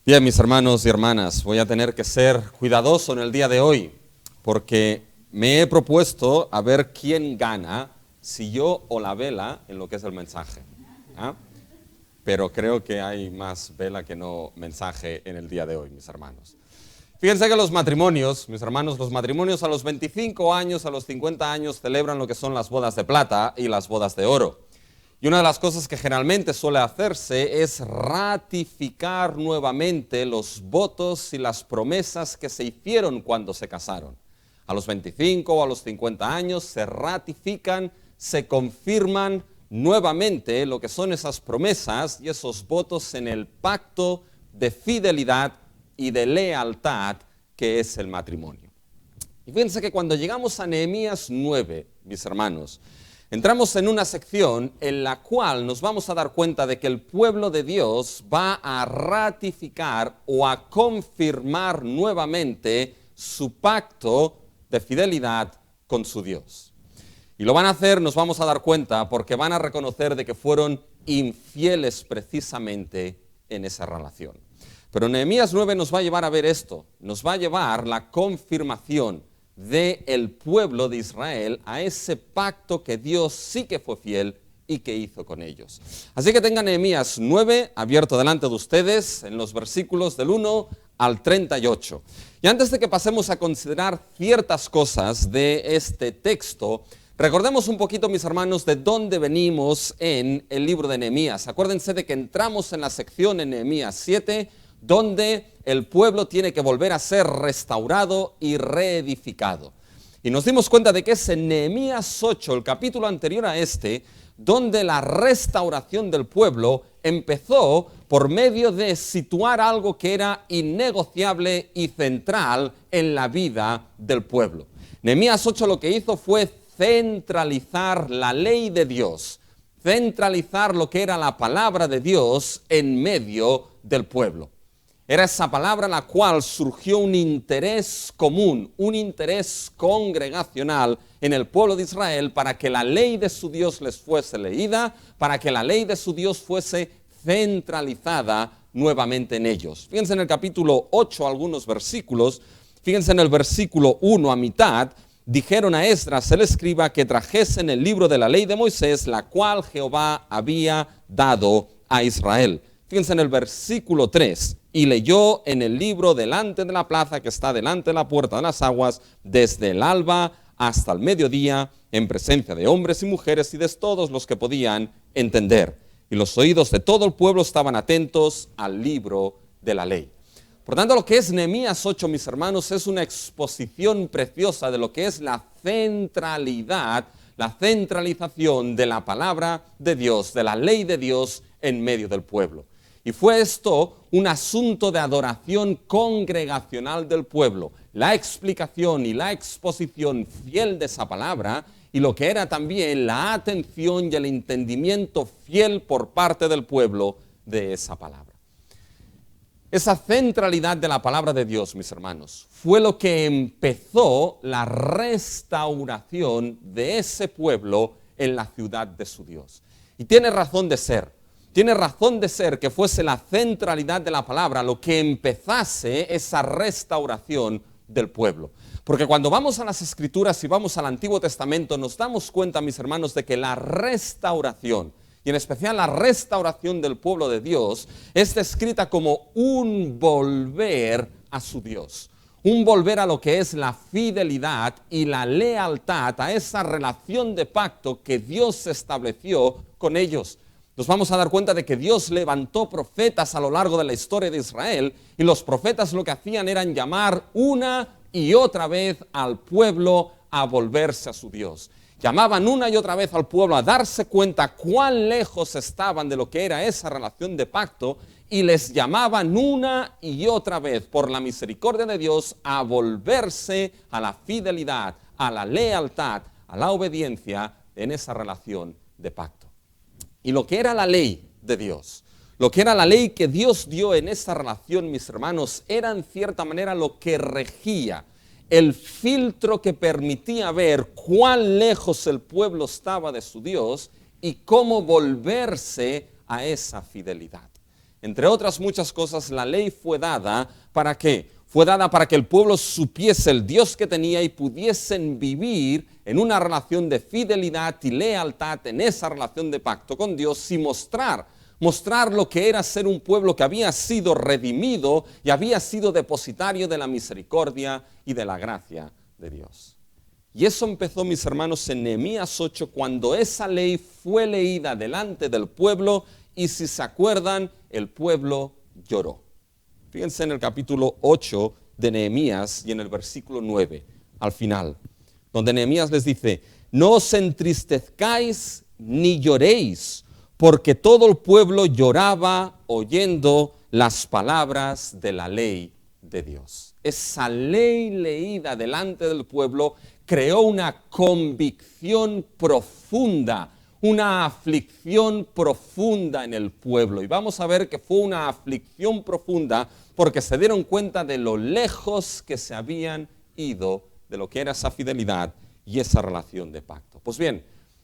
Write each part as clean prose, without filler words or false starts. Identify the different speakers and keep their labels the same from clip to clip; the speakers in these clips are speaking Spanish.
Speaker 1: Bien, mis hermanos y hermanas, voy a tener que ser cuidadoso en el día de hoy, porque me he propuesto a ver quién gana, si yo o la vela, en lo que es el mensaje. ¿Ah? Pero creo que hay más vela que no mensaje en el día de hoy, mis hermanos. Fíjense que los matrimonios, mis hermanos, los matrimonios a los 25 años, a los 50 años celebran lo que son las bodas de plata y las bodas de oro. Y una de las cosas que generalmente suele hacerse es ratificar nuevamente los votos y las promesas que se hicieron cuando se casaron. A los 25 o a los 50 años se ratifican, se confirman nuevamente lo que son esas promesas y esos votos en el pacto de fidelidad y de lealtad que es el matrimonio. Y fíjense que cuando llegamos a Nehemías 9, mis hermanos, entramos en una sección en la cual nos vamos a dar cuenta de que el pueblo de Dios va a ratificar o a confirmar nuevamente su pacto de fidelidad con su Dios. Y lo van a hacer, nos vamos a dar cuenta, porque van a reconocer de que fueron infieles precisamente en esa relación. Pero Nehemías 9 nos va a llevar a ver esto, nos va a llevar la confirmación del pueblo de Israel a ese pacto que Dios sí que fue fiel y que hizo con ellos. Así que tengan Nehemías 9 abierto delante de ustedes en los versículos del 1 al 38. Y antes de que pasemos a considerar ciertas cosas de este texto, recordemos un poquito, mis hermanos, de dónde venimos en el libro de Nehemías. Acuérdense de que entramos en la sección en Nehemías 7, donde el pueblo tiene que volver a ser restaurado y reedificado. Y nos dimos cuenta de que es en Nehemías 8, el capítulo anterior a este, donde la restauración del pueblo empezó por medio de situar algo que era innegociable y central en la vida del pueblo. Nehemías 8 lo que hizo fue centralizar la ley de Dios, centralizar lo que era la palabra de Dios en medio del pueblo. Era esa palabra en la cual surgió un interés común, un interés congregacional en el pueblo de Israel para que la ley de su Dios les fuese leída, para que la ley de su Dios fuese centralizada nuevamente en ellos. Fíjense en el capítulo 8 algunos versículos, fíjense en el versículo 1 a mitad, dijeron a Esdras el escriba que trajesen el libro de la ley de Moisés, la cual Jehová había dado a Israel. Fíjense en el versículo 3, y leyó en el libro delante de la plaza que está delante de la puerta de las aguas, desde el alba hasta el mediodía, en presencia de hombres y mujeres y de todos los que podían entender. Y los oídos de todo el pueblo estaban atentos al libro de la ley. Por tanto, lo que es Nehemías 8, mis hermanos, es una exposición preciosa de lo que es la centralidad, la centralización de la palabra de Dios, de la ley de Dios en medio del pueblo. Y fue esto un asunto de adoración congregacional del pueblo, la explicación y la exposición fiel de esa palabra y lo que era también la atención y el entendimiento fiel por parte del pueblo de esa palabra. Esa centralidad de la palabra de Dios, mis hermanos, fue lo que empezó la restauración de ese pueblo en la ciudad de su Dios. Y tiene razón de ser. Tiene razón de ser que fuese la centralidad de la palabra lo que empezase esa restauración del pueblo. Porque cuando vamos a las Escrituras y vamos al Antiguo Testamento, nos damos cuenta, mis hermanos, de que la restauración, y en especial la restauración del pueblo de Dios, es descrita como un volver a su Dios. Un volver a lo que es la fidelidad y la lealtad a esa relación de pacto que Dios estableció con ellos. Nos vamos a dar cuenta de que Dios levantó profetas a lo largo de la historia de Israel y los profetas lo que hacían era llamar una y otra vez al pueblo a volverse a su Dios. Llamaban una y otra vez al pueblo a darse cuenta cuán lejos estaban de lo que era esa relación de pacto y les llamaban una y otra vez por la misericordia de Dios a volverse a la fidelidad, a la lealtad, a la obediencia en esa relación de pacto. Y lo que era la ley de Dios, lo que era la ley que Dios dio en esa relación, mis hermanos, era en cierta manera lo que regía, el filtro que permitía ver cuán lejos el pueblo estaba de su Dios y cómo volverse a esa fidelidad. Entre otras muchas cosas, la ley fue dada ¿para qué? Fue dada para que el pueblo supiese el Dios que tenía y pudiesen vivir en una relación de fidelidad y lealtad en esa relación de pacto con Dios y mostrar lo que era ser un pueblo que había sido redimido y había sido depositario de la misericordia y de la gracia de Dios. Y eso empezó, mis hermanos, en Nehemías 8, cuando esa ley fue leída delante del pueblo y, si se acuerdan, el pueblo lloró. Fíjense en el capítulo 8 de Nehemías y en el versículo 9, al final, donde Nehemías les dice: no os entristezcáis ni lloréis, porque todo el pueblo lloraba oyendo las palabras de la ley de Dios. Esa ley leída delante del pueblo creó una convicción profunda, una aflicción profunda en el pueblo. Y vamos a ver que fue una aflicción profunda porque se dieron cuenta de lo lejos que se habían ido de lo que era esa fidelidad y esa relación de pacto. Pues bien,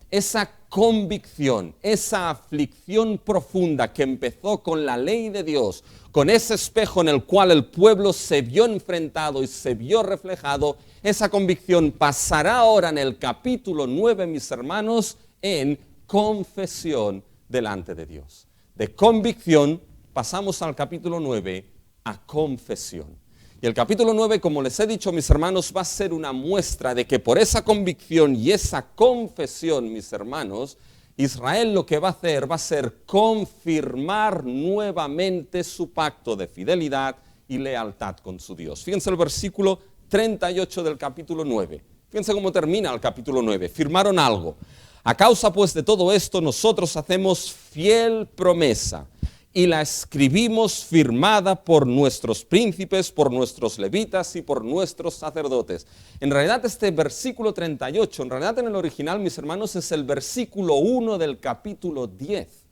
Speaker 1: esa convicción, esa aflicción profunda que empezó con la ley de Dios, con ese espejo en el cual el pueblo se vio enfrentado y se vio reflejado, esa convicción pasará ahora en el capítulo 9, mis hermanos, en confesión delante de Dios. De convicción pasamos al capítulo 9 a confesión. Y el capítulo 9, como les he dicho, mis hermanos, va a ser una muestra de que por esa convicción y esa confesión, mis hermanos, Israel lo que va a hacer va a ser confirmar nuevamente su pacto de fidelidad y lealtad con su Dios. Fíjense el versículo 38 del capítulo 9. Fíjense cómo termina el capítulo 9. Firmaron algo. A causa pues de todo esto, nosotros hacemos fiel promesa y la escribimos firmada por nuestros príncipes, por nuestros levitas y por nuestros sacerdotes. En realidad este versículo 38, en realidad en el original, mis hermanos, es el versículo 1 del capítulo 10.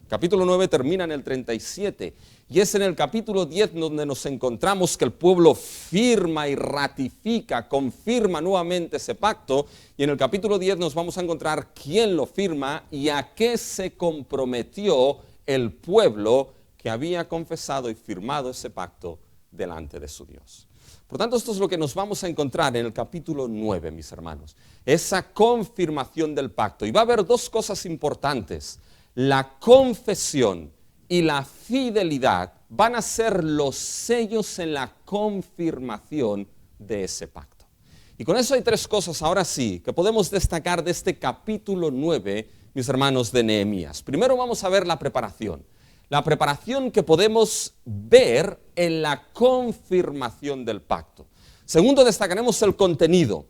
Speaker 1: Capítulo 9 termina en el 37 y es en el capítulo 10 donde nos encontramos que el pueblo firma y ratifica, confirma nuevamente ese pacto, y en el capítulo 10 nos vamos a encontrar quién lo firma y a qué se comprometió el pueblo que había confesado y firmado ese pacto delante de su Dios. Por tanto, esto es lo que nos vamos a encontrar en el capítulo 9, mis hermanos. Esa confirmación del pacto. Y va a haber dos cosas importantes. La confesión y la fidelidad van a ser los sellos en la confirmación de ese pacto. Y con eso hay tres cosas, ahora sí, que podemos destacar de este capítulo 9, mis hermanos, de Nehemías. Primero vamos a ver la preparación que podemos ver en la confirmación del pacto. Segundo, destacaremos el contenido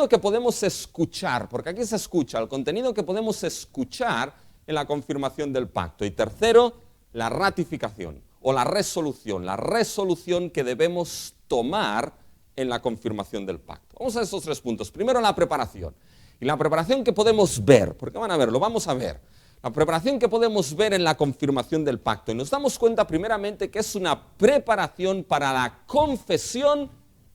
Speaker 1: que podemos escuchar, porque aquí se escucha, el contenido que podemos escuchar en la confirmación del pacto. Y tercero, la ratificación o la resolución que debemos tomar en la confirmación del pacto. Vamos a esos tres puntos. Primero, la preparación. Y la preparación que podemos ver, porque van a ver, lo vamos a ver. La preparación que podemos ver en la confirmación del pacto. Y nos damos cuenta primeramente que es una preparación para la confesión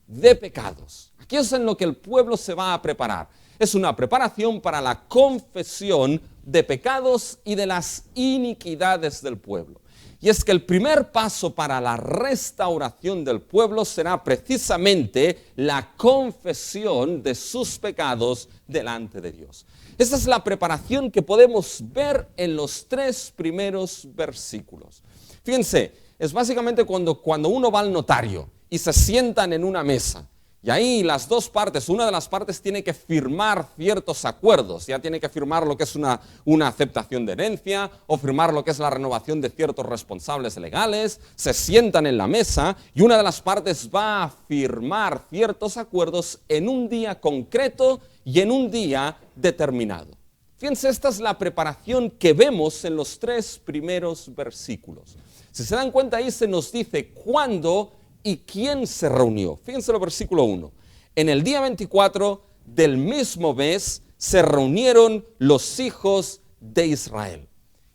Speaker 1: de pecados. Aquí es en lo que el pueblo se va a preparar. Es una preparación para la confesión de pecados y de las iniquidades del pueblo. Y es que el primer paso para la restauración del pueblo será precisamente la confesión de sus pecados delante de Dios. Esa es la preparación que podemos ver en los tres primeros versículos. Fíjense, es básicamente cuando uno va al notario y se sientan en una mesa. Y ahí las dos partes, una de las partes tiene que firmar ciertos acuerdos, ya tiene que firmar lo que es una aceptación de herencia o firmar lo que es la renovación de ciertos responsables legales, se sientan en la mesa y una de las partes va a firmar ciertos acuerdos en un día concreto y en un día determinado. Fíjense, esta es la preparación que vemos en los tres primeros versículos. Si se dan cuenta, ahí se nos dice cuándo y quién se reunió. Fíjense el versículo 1. En el día 24 del mismo mes se reunieron los hijos de Israel.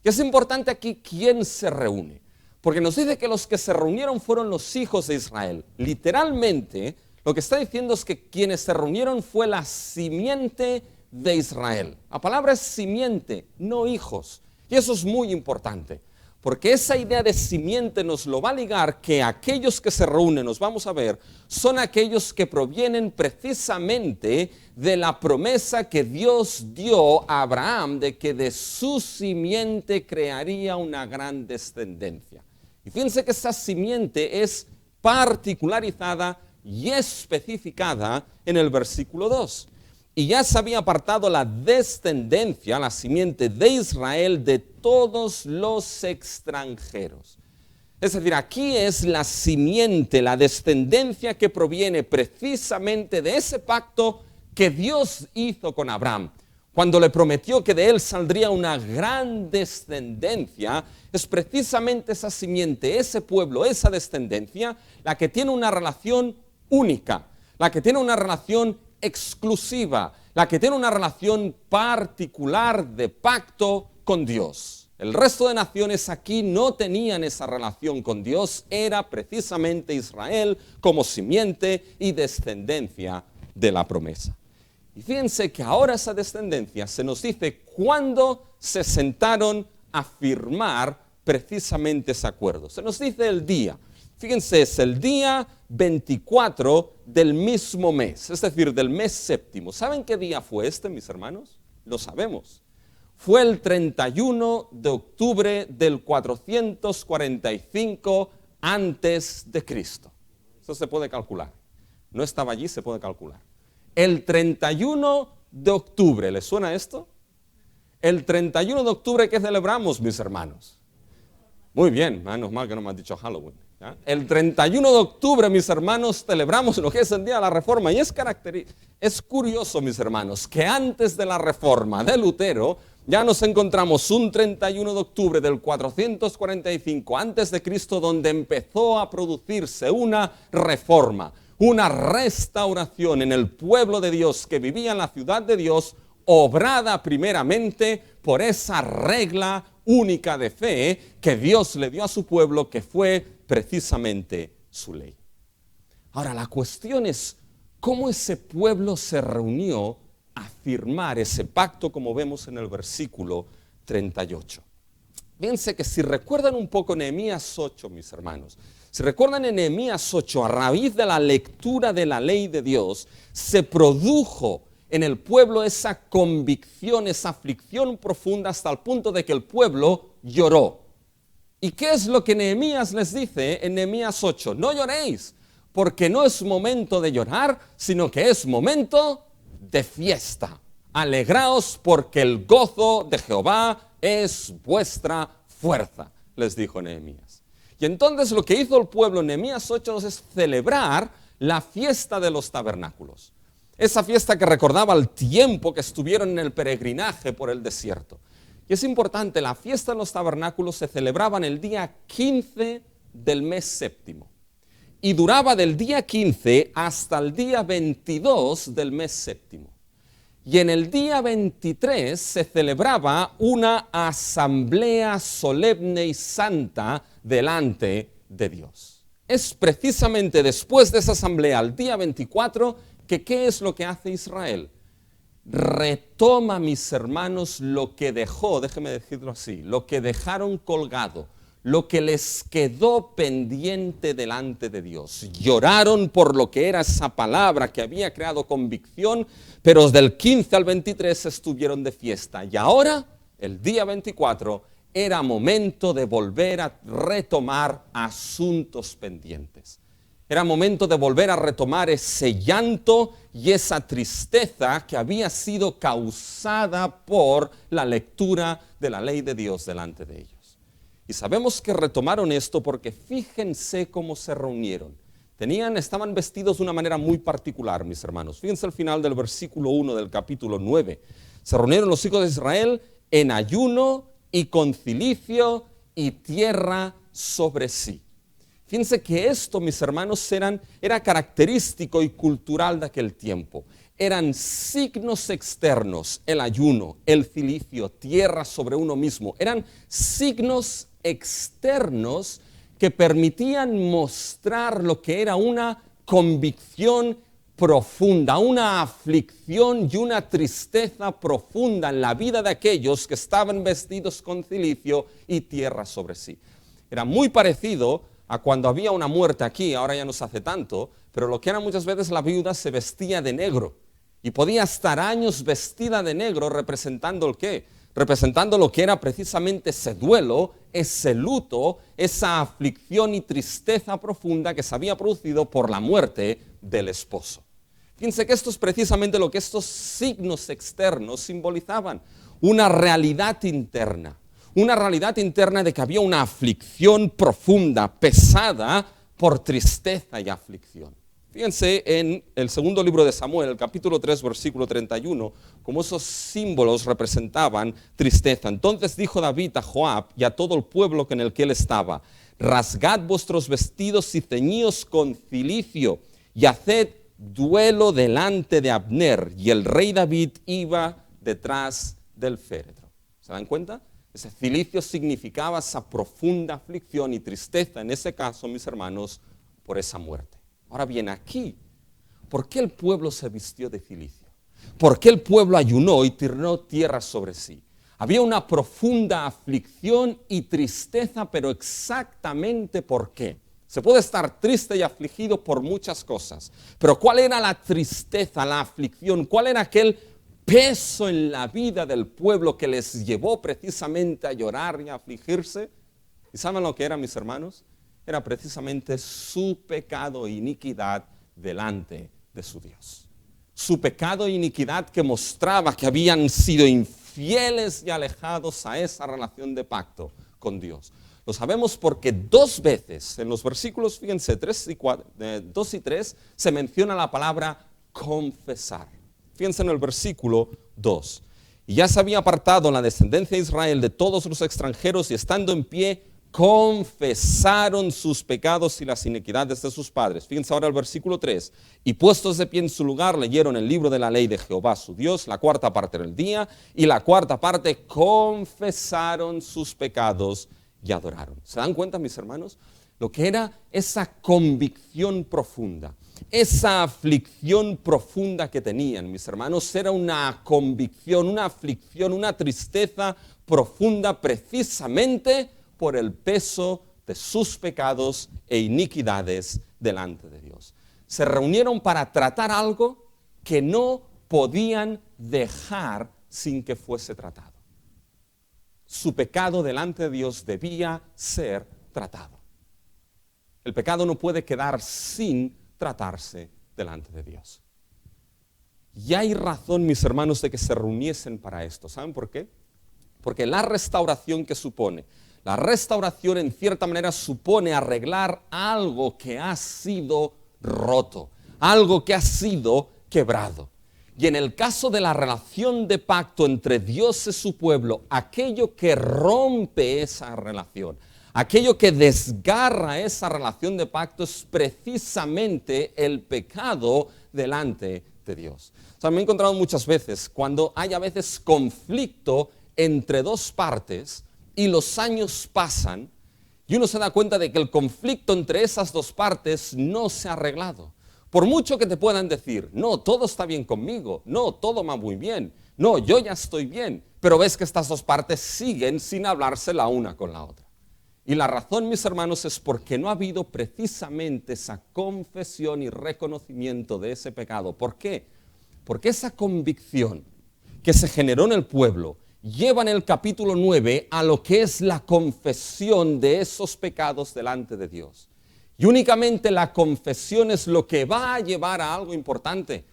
Speaker 1: Y es importante aquí quién se reúne, porque nos dice que los que se reunieron fueron los hijos de Israel. Literalmente, lo que está diciendo es que quienes se reunieron fue la simiente de Israel. La palabra es simiente, no hijos. Y eso es muy importante, Porque esa idea de simiente nos lo va a ligar que aquellos que se reúnen, nos vamos a ver, son aquellos que provienen precisamente de la promesa que Dios dio a Abraham de que de su simiente crearía una gran descendencia. Y fíjense que esa simiente es particularizada y especificada en el versículo 2. Y ya se había apartado la descendencia, la simiente de Israel, de todos los extranjeros. Es decir, aquí es la simiente, la descendencia que proviene precisamente de ese pacto que Dios hizo con Abraham. Cuando le prometió que de él saldría una gran descendencia, es precisamente esa simiente, ese pueblo, esa descendencia, la que tiene una relación única, la que tiene una relación exclusiva, la que tiene una relación particular de pacto con Dios. El resto de naciones aquí no tenían esa relación con Dios, era precisamente Israel como simiente y descendencia de la promesa. Y fíjense que ahora esa descendencia se nos dice cuándo se sentaron a firmar precisamente ese acuerdo. Se nos dice el día. Fíjense, es el día 24 del mismo mes, es decir, del mes séptimo. ¿Saben qué día fue este, mis hermanos? Lo sabemos. Fue el 31 de octubre del 445 antes de Cristo. Eso se puede calcular. No estaba allí, se puede calcular. El 31 de octubre, ¿les suena esto? El 31 de octubre, ¿qué celebramos, mis hermanos? Muy bien, menos mal que no me has dicho Halloween. ¿Ya? El 31 de octubre, mis hermanos, celebramos lo que es el Día de la Reforma. Y es curioso, mis hermanos, que antes de la Reforma de Lutero, ya nos encontramos un 31 de octubre del 445 antes de Cristo, donde empezó a producirse una reforma, una restauración en el pueblo de Dios que vivía en la ciudad de Dios, obrada primeramente por esa regla única de fe que Dios le dio a su pueblo, que fue precisamente su ley. Ahora, la cuestión es cómo ese pueblo se reunió a firmar ese pacto, como vemos en el versículo 38. Fíjense que si recuerdan un poco Nehemías 8, mis hermanos, si recuerdan en Nehemías 8, a raíz de la lectura de la ley de Dios, se produjo en el pueblo esa convicción, esa aflicción profunda hasta el punto de que el pueblo lloró. ¿Y qué es lo que Nehemías les dice en Nehemías 8? No lloréis, porque no es momento de llorar, sino que es momento de fiesta. Alegraos porque el gozo de Jehová es vuestra fuerza, les dijo Nehemías. Y entonces lo que hizo el pueblo en Nehemías 8 es celebrar la fiesta de los tabernáculos. Esa fiesta que recordaba el tiempo que estuvieron en el peregrinaje por el desierto. Y es importante, la fiesta de los tabernáculos se celebraba en el día 15 del mes séptimo. Y duraba del día 15 hasta el día 22 del mes séptimo. Y en el día 23 se celebraba una asamblea solemne y santa delante de Dios. Es precisamente después de esa asamblea, el día 24, que ¿qué es lo que hace Israel? Retoma, mis hermanos, lo que dejó, déjeme decirlo así, lo que dejaron colgado, lo que les quedó pendiente delante de Dios. Lloraron por lo que era esa palabra que había creado convicción, pero del 15 al 23 estuvieron de fiesta. Y ahora, el día 24, era momento de volver a retomar asuntos pendientes. Era momento de volver a retomar ese llanto y esa tristeza que había sido causada por la lectura de la ley de Dios delante de ellos. Y sabemos que retomaron esto porque fíjense cómo se reunieron. Estaban vestidos de una manera muy particular, mis hermanos. Fíjense al final del versículo 1 del capítulo 9. Se reunieron los hijos de Israel en ayuno y con cilicio y tierra sobre sí. Fíjense que esto, mis hermanos, era característico y cultural de aquel tiempo. Eran signos externos, el ayuno, el cilicio, tierra sobre uno mismo. Eran signos externos que permitían mostrar lo que era una convicción profunda, una aflicción y una tristeza profunda en la vida de aquellos que estaban vestidos con cilicio y tierra sobre sí. Era muy parecido a cuando había una muerte aquí, ahora ya no se hace tanto, pero lo que era muchas veces la viuda se vestía de negro y podía estar años vestida de negro representando el qué, representando lo que era precisamente ese duelo, ese luto, esa aflicción y tristeza profunda que se había producido por la muerte del esposo. Fíjense que esto es precisamente lo que estos signos externos simbolizaban, una realidad interna de que había una aflicción profunda, pesada por tristeza y aflicción. Fíjense en el segundo libro de Samuel, el capítulo 3, versículo 31, cómo esos símbolos representaban tristeza. Entonces dijo David a Joab y a todo el pueblo en el que él estaba: rasgad vuestros vestidos y ceñíos con cilicio y haced duelo delante de Abner. Y el rey David iba detrás del féretro. ¿Se dan cuenta? Ese cilicio significaba esa profunda aflicción y tristeza, en ese caso, mis hermanos, por esa muerte. Ahora bien, aquí, ¿por qué el pueblo se vistió de cilicio? ¿Por qué el pueblo ayunó y tiró tierra sobre sí? Había una profunda aflicción y tristeza, pero exactamente ¿por qué? Se puede estar triste y afligido por muchas cosas, pero ¿cuál era la tristeza, la aflicción? ¿Cuál era aquel peso en la vida del pueblo que les llevó precisamente a llorar y a afligirse? ¿Y saben lo que era, mis hermanos? Era precisamente su pecado e iniquidad delante de su Dios. Su pecado e iniquidad que mostraba que habían sido infieles y alejados a esa relación de pacto con Dios. Lo sabemos porque dos veces en los versículos, fíjense, 2 y 3, se menciona la palabra confesar. Fíjense en el versículo 2. Y ya se había apartado la descendencia de Israel de todos los extranjeros y estando en pie, confesaron sus pecados y las iniquidades de sus padres. Fíjense ahora el versículo 3. Y puestos de pie en su lugar, leyeron el libro de la ley de Jehová su Dios, la cuarta parte del día, y la cuarta parte confesaron sus pecados y adoraron. ¿Se dan cuenta, mis hermanos? Lo que era esa convicción profunda, esa aflicción profunda que tenían, mis hermanos, era una convicción, una aflicción, una tristeza profunda precisamente por el peso de sus pecados e iniquidades delante de Dios. Se reunieron para tratar algo que no podían dejar sin que fuese tratado. Su pecado delante de Dios debía ser tratado. El pecado no puede quedar sin tratarse delante de Dios. Y hay razón, mis hermanos, de que se reuniesen para esto. ¿Saben por qué? Porque la restauración que supone, la restauración en cierta manera supone arreglar algo que ha sido roto, algo que ha sido quebrado. Y en el caso de la relación de pacto entre Dios y su pueblo, aquello que rompe esa relación, aquello que desgarra esa relación de pacto es precisamente el pecado delante de Dios. O sea, me he encontrado muchas veces cuando hay a veces conflicto entre dos partes y los años pasan y uno se da cuenta de que el conflicto entre esas dos partes no se ha arreglado. Por mucho que te puedan decir, no, todo está bien conmigo, no, todo va muy bien, no, yo ya estoy bien, pero ves que estas dos partes siguen sin hablarse la una con la otra. Y la razón, mis hermanos, es porque no ha habido precisamente esa confesión y reconocimiento de ese pecado. ¿Por qué? Porque esa convicción que se generó en el pueblo lleva en el capítulo 9 a lo que es la confesión de esos pecados delante de Dios. Y únicamente la confesión es lo que va a llevar a algo importante.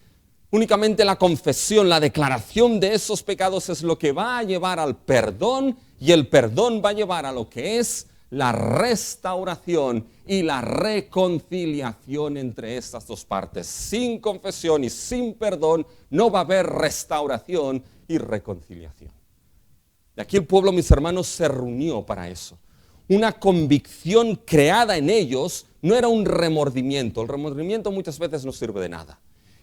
Speaker 1: Únicamente la confesión, la declaración de esos pecados es lo que va a llevar al perdón, y el perdón va a llevar a lo que es la restauración y la reconciliación entre estas dos partes. Sin confesión y sin perdón no va a haber restauración y reconciliación. Y aquí el pueblo, mis hermanos, se reunió para eso. Una convicción creada en ellos no era un remordimiento. El remordimiento muchas veces no sirve de nada.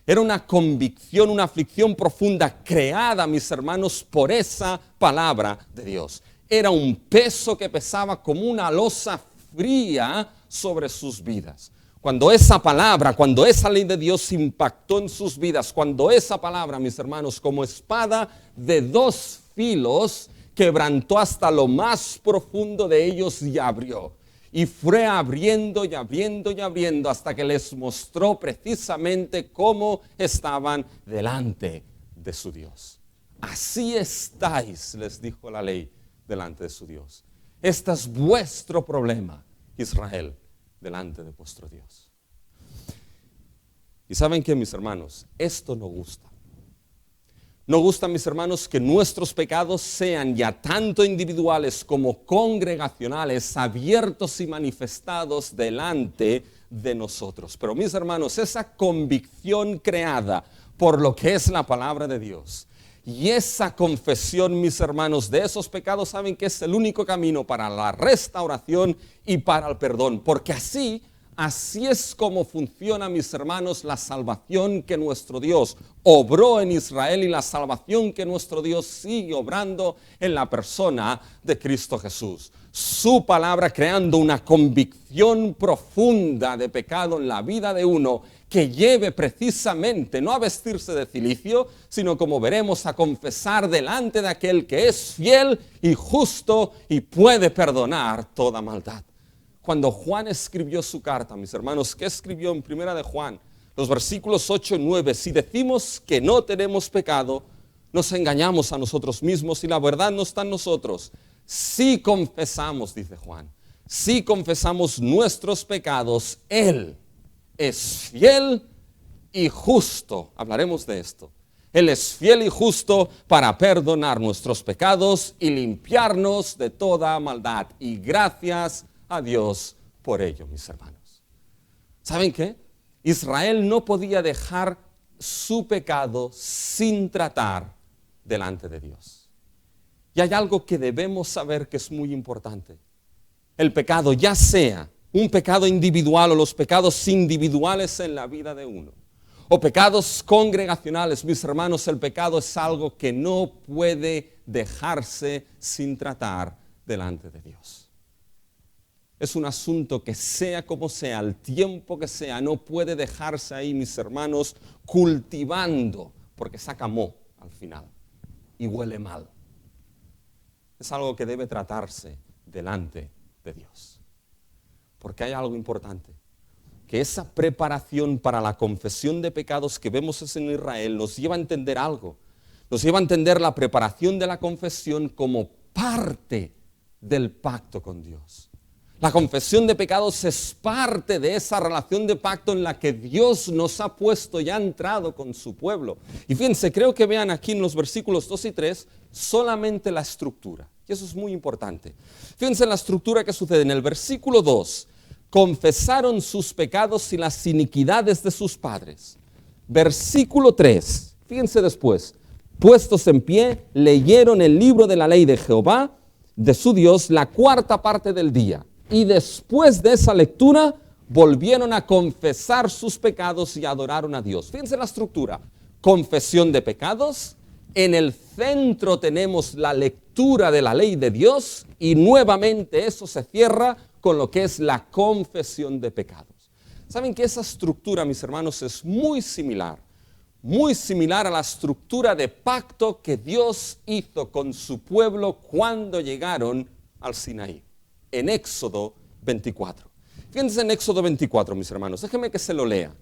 Speaker 1: Era una convicción, una aflicción profunda creada, mis hermanos, por esa palabra de Dios. Era un peso que pesaba como una losa fría sobre sus vidas. Cuando esa palabra, cuando esa ley de Dios impactó en sus vidas, cuando esa palabra, mis hermanos, como espada de dos filos, quebrantó hasta lo más profundo de ellos y abrió. Y fue abriendo y abriendo y abriendo hasta que les mostró precisamente cómo estaban delante de su Dios. Así estáis, les dijo la ley, delante de su Dios. Este es vuestro problema, Israel, delante de vuestro Dios. Y ¿saben qué, mis hermanos? Esto no gusta. No gusta, mis hermanos, que nuestros pecados sean ya tanto individuales como congregacionales, abiertos y manifestados delante de nosotros. Pero, mis hermanos, esa convicción creada por lo que es la palabra de Dios y esa confesión, mis hermanos, de esos pecados, saben que es el único camino para la restauración y para el perdón. Porque así es como funciona, mis hermanos, la salvación que nuestro Dios obró en Israel y la salvación que nuestro Dios sigue obrando en la persona de Cristo Jesús. Su palabra creando una convicción profunda de pecado en la vida de uno que lleve precisamente no a vestirse de cilicio, sino, como veremos, a confesar delante de aquel que es fiel y justo y puede perdonar toda maldad. Cuando Juan escribió su carta, mis hermanos, ¿qué escribió en Primera de Juan? Los versículos 8 y 9, si decimos que no tenemos pecado, nos engañamos a nosotros mismos y la verdad no está en nosotros. Si confesamos, dice Juan, si confesamos nuestros pecados, Él es fiel y justo. Hablaremos de esto. Él es fiel y justo para perdonar nuestros pecados y limpiarnos de toda maldad. Y gracias a Dios por ello, mis hermanos. ¿Saben qué? Israel no podía dejar su pecado sin tratar delante de Dios. Y hay algo que debemos saber que es muy importante. El pecado, ya sea un pecado individual o los pecados individuales en la vida de uno, o pecados congregacionales, mis hermanos, el pecado es algo que no puede dejarse sin tratar delante de Dios. Es un asunto que sea como sea, el tiempo que sea, no puede dejarse ahí, mis hermanos, cultivando, porque saca moho al final y huele mal. Es algo que debe tratarse delante de Dios. Porque hay algo importante, que esa preparación para la confesión de pecados que vemos en Israel nos lleva a entender algo. Nos lleva a entender la preparación de la confesión como parte del pacto con Dios. La confesión de pecados es parte de esa relación de pacto en la que Dios nos ha puesto y ha entrado con su pueblo. Y fíjense, creo que vean aquí en los versículos 2 y 3 solamente la estructura. Y eso es muy importante. Fíjense en la estructura que sucede en el versículo 2. Confesaron sus pecados y las iniquidades de sus padres. Versículo 3. Fíjense después. Puestos en pie, leyeron el libro de la ley de Jehová, de su Dios, la cuarta parte del día. Y después de esa lectura, volvieron a confesar sus pecados y adoraron a Dios. Fíjense la estructura. Confesión de pecados. En el centro tenemos la lectura de la ley de Dios. Y nuevamente eso se cierra con lo que es la confesión de pecados. ¿Saben que esa estructura, mis hermanos, es muy similar a la estructura de pacto que Dios hizo con su pueblo cuando llegaron al Sinaí? En Éxodo 24. Fíjense en Éxodo 24, mis hermanos. Déjenme que se lo lea.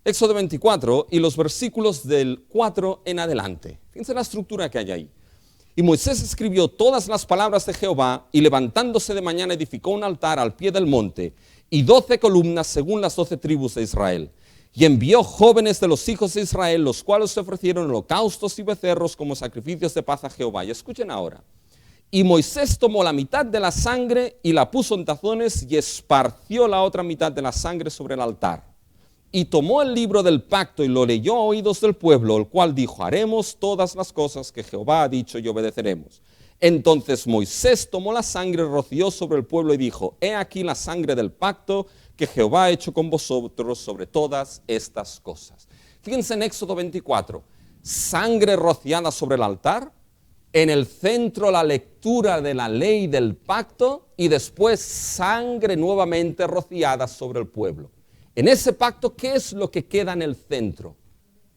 Speaker 1: Éxodo 24 y los versículos del 4 en adelante. Fíjense la estructura que hay ahí. Y Moisés escribió todas las palabras de Jehová y levantándose de mañana edificó un altar al pie del monte y 12 columnas según las 12 tribus de Israel. Y envió jóvenes de los hijos de Israel, los cuales se ofrecieron holocaustos y becerros como sacrificios de paz a Jehová. Y escuchen ahora. Y Moisés tomó la mitad de la sangre y la puso en tazones y esparció la otra mitad de la sangre sobre el altar. Y tomó el libro del pacto y lo leyó a oídos del pueblo, el cual dijo, haremos todas las cosas que Jehová ha dicho y obedeceremos. Entonces Moisés tomó la sangre, roció sobre el pueblo y dijo, he aquí la sangre del pacto que Jehová ha hecho con vosotros sobre todas estas cosas. Fíjense en Éxodo 24, sangre rociada sobre el altar, en el centro la lectura de la ley del pacto y después sangre nuevamente rociada sobre el pueblo. En ese pacto, ¿qué es lo que queda en el centro?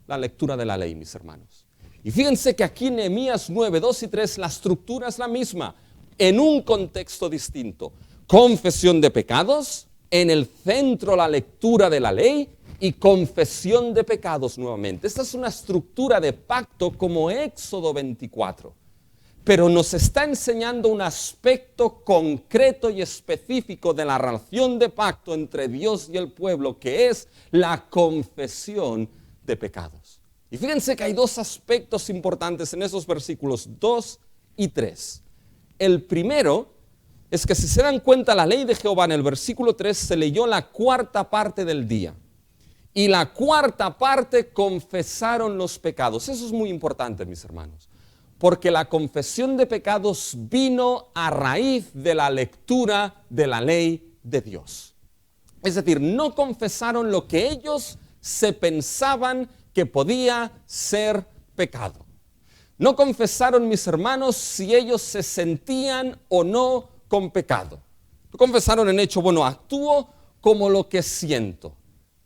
Speaker 1: La lectura de la ley, mis hermanos. Y fíjense que aquí en Nehemías 9, 2 y 3 la estructura es la misma, en un contexto distinto. Confesión de pecados, en el centro la lectura de la ley y confesión de pecados nuevamente. Esta es una estructura de pacto como Éxodo 24. Pero nos está enseñando un aspecto concreto y específico de la relación de pacto entre Dios y el pueblo, que es la confesión de pecados. Y fíjense que hay dos aspectos importantes en esos versículos 2 y 3. El primero es que si se dan cuenta, la ley de Jehová en el versículo 3 se leyó la cuarta parte del día. Y la cuarta parte confesaron los pecados. Eso es muy importante, mis hermanos. Porque la confesión de pecados vino a raíz de la lectura de la ley de Dios. Es decir, no confesaron lo que ellos se pensaban que podía ser pecado. No confesaron, mis hermanos, si ellos se sentían o no con pecado. No confesaron en hecho, bueno, actúo como lo que siento.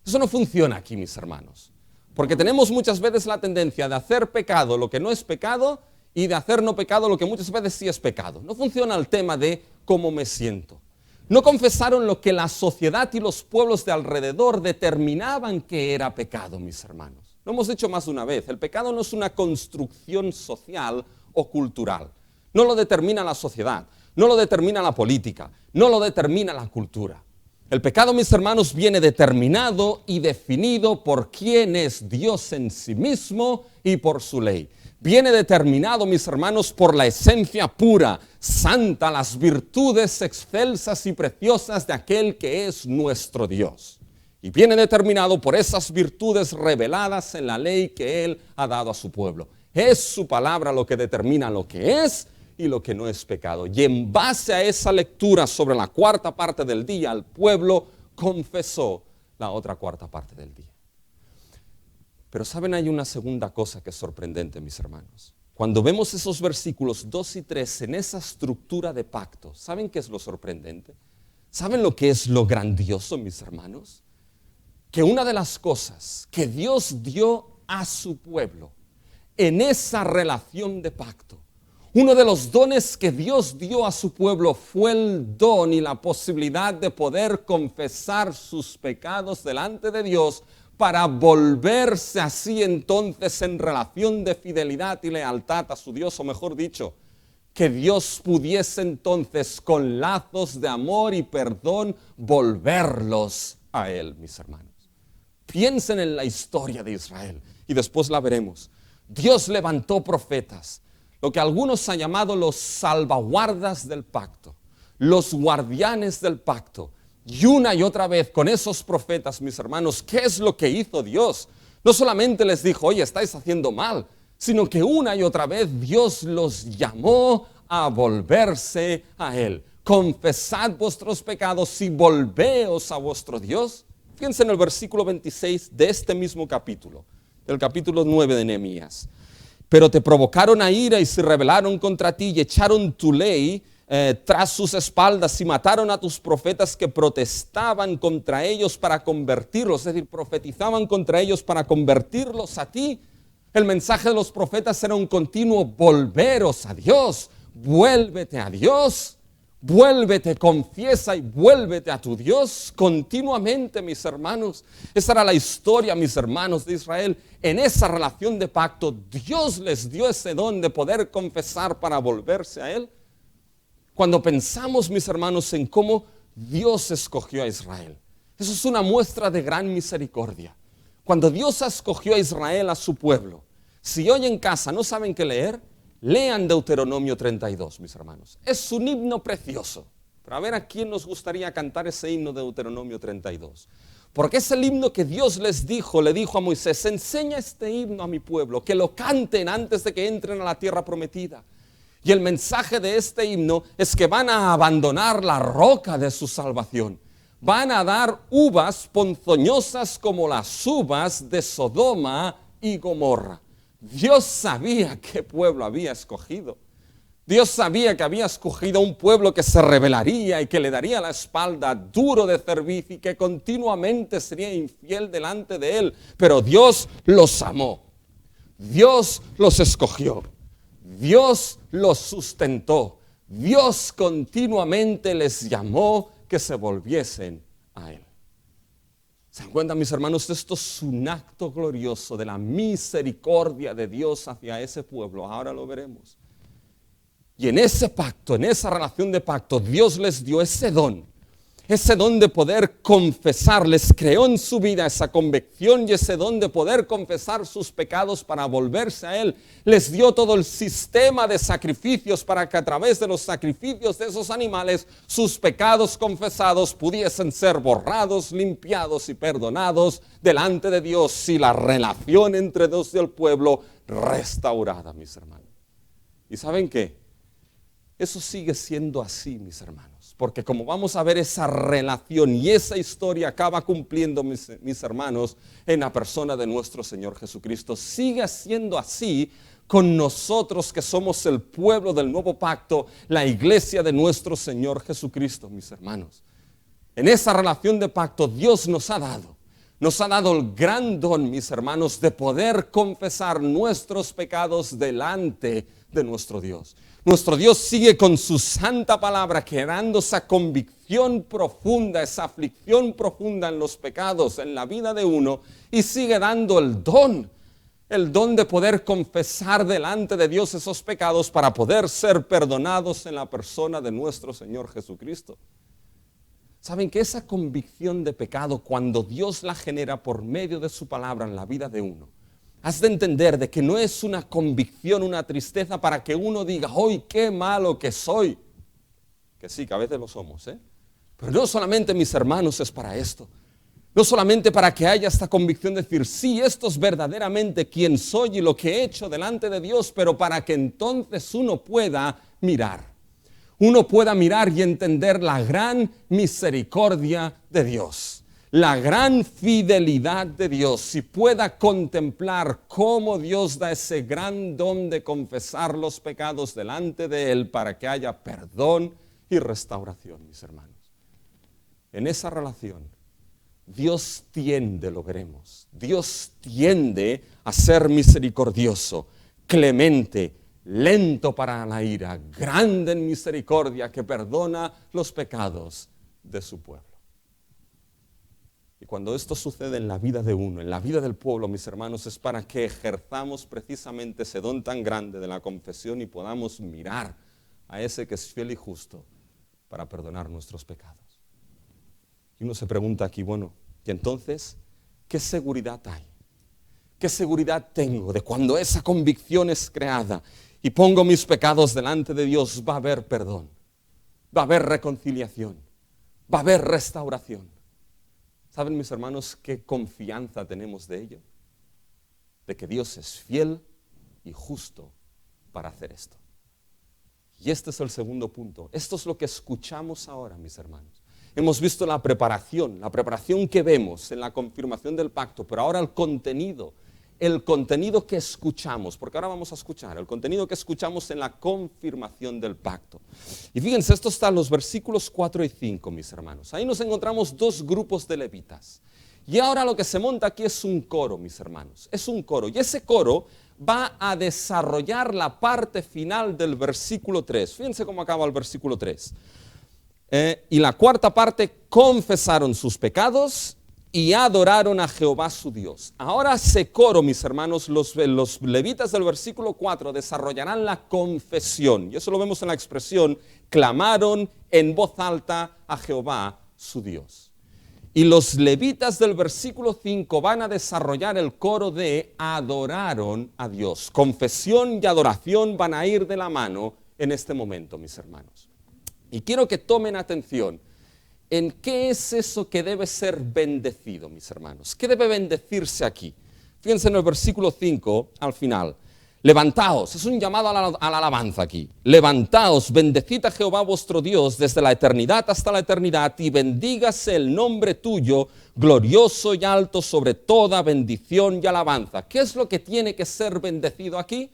Speaker 1: Eso no funciona aquí, mis hermanos. Porque tenemos muchas veces la tendencia de hacer pecado lo que no es pecado y de hacer no pecado lo que muchas veces sí es pecado. No funciona el tema de cómo me siento. No confesaron lo que la sociedad y los pueblos de alrededor determinaban que era pecado, mis hermanos. Lo hemos dicho más de una vez, el pecado no es una construcción social o cultural. No lo determina la sociedad, no lo determina la política, no lo determina la cultura. El pecado, mis hermanos, viene determinado y definido por quién es Dios en sí mismo y por su ley. Viene determinado, mis hermanos, por la esencia pura, santa, las virtudes excelsas y preciosas de aquel que es nuestro Dios. Y viene determinado por esas virtudes reveladas en la ley que Él ha dado a su pueblo. Es su palabra lo que determina lo que es y lo que no es pecado. Y en base a esa lectura sobre la cuarta parte del día, el pueblo confesó la otra cuarta parte del día. Pero ¿saben? Hay una segunda cosa que es sorprendente, mis hermanos. Cuando vemos esos versículos 2 y 3 en esa estructura de pacto, ¿saben qué es lo sorprendente? ¿Saben lo que es lo grandioso, mis hermanos? Que una de las cosas que Dios dio a su pueblo en esa relación de pacto, uno de los dones que Dios dio a su pueblo fue el don y la posibilidad de poder confesar sus pecados delante de Dios para volverse así entonces en relación de fidelidad y lealtad a su Dios, o mejor dicho, que Dios pudiese entonces con lazos de amor y perdón volverlos a Él, mis hermanos. Piensen en la historia de Israel y después la veremos. Dios levantó profetas, lo que algunos han llamado los salvaguardas del pacto, los guardianes del pacto. Y una y otra vez con esos profetas, mis hermanos, ¿qué es lo que hizo Dios? No solamente les dijo, oye, estáis haciendo mal, sino que una y otra vez Dios los llamó a volverse a Él. Confesad vuestros pecados y volveos a vuestro Dios. Fíjense en el versículo 26 de este mismo capítulo, del capítulo 9 de Nehemías. Pero te provocaron a ira y se rebelaron contra ti y echaron tu ley tras sus espaldas y mataron a tus profetas que protestaban contra ellos para convertirlos, es decir, profetizaban contra ellos para convertirlos a ti. El mensaje de los profetas era un continuo volveros a Dios, vuélvete a Dios, vuélvete, confiesa y vuélvete a tu Dios continuamente, mis hermanos. Esa era la historia, mis hermanos, de Israel. En esa relación de pacto, Dios les dio ese don de poder confesar para volverse a Él. Cuando pensamos, mis hermanos, en cómo Dios escogió a Israel, eso es una muestra de gran misericordia. Cuando Dios escogió a Israel, a su pueblo, si hoy en casa no saben qué leer, lean Deuteronomio 32, mis hermanos. Es un himno precioso. Pero a ver a quién nos gustaría cantar ese himno de Deuteronomio 32. Porque es el himno que Dios le dijo a Moisés, enseña este himno a mi pueblo, que lo canten antes de que entren a la tierra prometida. Y el mensaje de este himno es que van a abandonar la roca de su salvación. Van a dar uvas ponzoñosas como las uvas de Sodoma y Gomorra. Dios sabía qué pueblo había escogido. Dios sabía que había escogido un pueblo que se rebelaría y que le daría la espalda, duro de cerviz y que continuamente sería infiel delante de Él. Pero Dios los amó. Dios los escogió. Dios los sustentó. Dios continuamente les llamó que se volviesen a Él. ¿Se dan cuenta, mis hermanos? Esto es un acto glorioso de la misericordia de Dios hacia ese pueblo. Ahora lo veremos. Y en ese pacto, en esa relación de pacto, Dios les dio ese don de poder confesar, les creó en su vida esa convicción y ese don de poder confesar sus pecados para volverse a Él. Les dio todo el sistema de sacrificios para que a través de los sacrificios de esos animales, sus pecados confesados pudiesen ser borrados, limpiados y perdonados delante de Dios, y la relación entre Dios y el pueblo restaurada, mis hermanos. ¿Y saben qué? Eso sigue siendo así, mis hermanos, porque como vamos a ver, esa relación y esa historia acaba cumpliendo, mis hermanos, en la persona de nuestro Señor Jesucristo. Sigue siendo así con nosotros que somos el pueblo del nuevo pacto, la iglesia de nuestro Señor Jesucristo, mis hermanos. En esa relación de pacto Dios nos ha dado el gran don, mis hermanos, de poder confesar nuestros pecados delante de nuestro Dios. Nuestro Dios sigue con su santa palabra creando esa convicción profunda, esa aflicción profunda en los pecados, en la vida de uno, y sigue dando el don de poder confesar delante de Dios esos pecados para poder ser perdonados en la persona de nuestro Señor Jesucristo. ¿Saben que esa convicción de pecado, cuando Dios la genera por medio de su palabra en la vida de uno, has de entender de que no es una convicción, una tristeza para que uno diga, ¡ay, qué malo que soy! Que sí, que a veces lo somos, Pero no solamente, mis hermanos, es para esto. No solamente para que haya esta convicción de decir, sí, esto es verdaderamente quien soy y lo que he hecho delante de Dios, pero para que entonces uno pueda mirar. Uno pueda mirar y entender la gran misericordia de Dios. La gran fidelidad de Dios, y pueda contemplar cómo Dios da ese gran don de confesar los pecados delante de Él para que haya perdón y restauración, mis hermanos. En esa relación, Dios tiende, lo veremos, Dios tiende a ser misericordioso, clemente, lento para la ira, grande en misericordia, que perdona los pecados de su pueblo. Y cuando esto sucede en la vida de uno, en la vida del pueblo, mis hermanos, es para que ejerzamos precisamente ese don tan grande de la confesión y podamos mirar a ese que es fiel y justo para perdonar nuestros pecados. Y uno se pregunta aquí, bueno, ¿y entonces qué seguridad hay? ¿Qué seguridad tengo de cuando esa convicción es creada y pongo mis pecados delante de Dios, va a haber perdón, va a haber reconciliación, va a haber restauración? ¿Saben, mis hermanos, qué confianza tenemos de ello? De que Dios es fiel y justo para hacer esto. Y este es el segundo punto. Esto es lo que escuchamos ahora, mis hermanos. Hemos visto la preparación que vemos en la confirmación del pacto, pero ahora el contenido que escuchamos, porque ahora vamos a escuchar el contenido que escuchamos en la confirmación del pacto. Y fíjense, esto está en los versículos 4 y 5, mis hermanos. Ahí nos encontramos dos grupos de levitas. Y ahora lo que se monta aquí es un coro, mis hermanos. Es un coro. Y ese coro va a desarrollar la parte final del versículo 3. Fíjense cómo acaba el versículo 3. Y la cuarta parte, confesaron sus pecados y adoraron a Jehová su Dios. Ahora ese coro, mis hermanos, los levitas del versículo 4 desarrollarán la confesión. Y eso lo vemos en la expresión, clamaron en voz alta a Jehová su Dios. Y los levitas del versículo 5 van a desarrollar el coro de adoraron a Dios. Confesión y adoración van a ir de la mano en este momento, mis hermanos. Y quiero que tomen atención en qué es eso que debe ser bendecido, mis hermanos. ¿Qué debe bendecirse aquí? Fíjense en el versículo 5 al final. Levantaos, es un llamado a la alabanza aquí. Levantaos, bendecid a Jehová vuestro Dios desde la eternidad hasta la eternidad y bendígase el nombre tuyo, glorioso y alto sobre toda bendición y alabanza. ¿Qué es lo que tiene que ser bendecido aquí?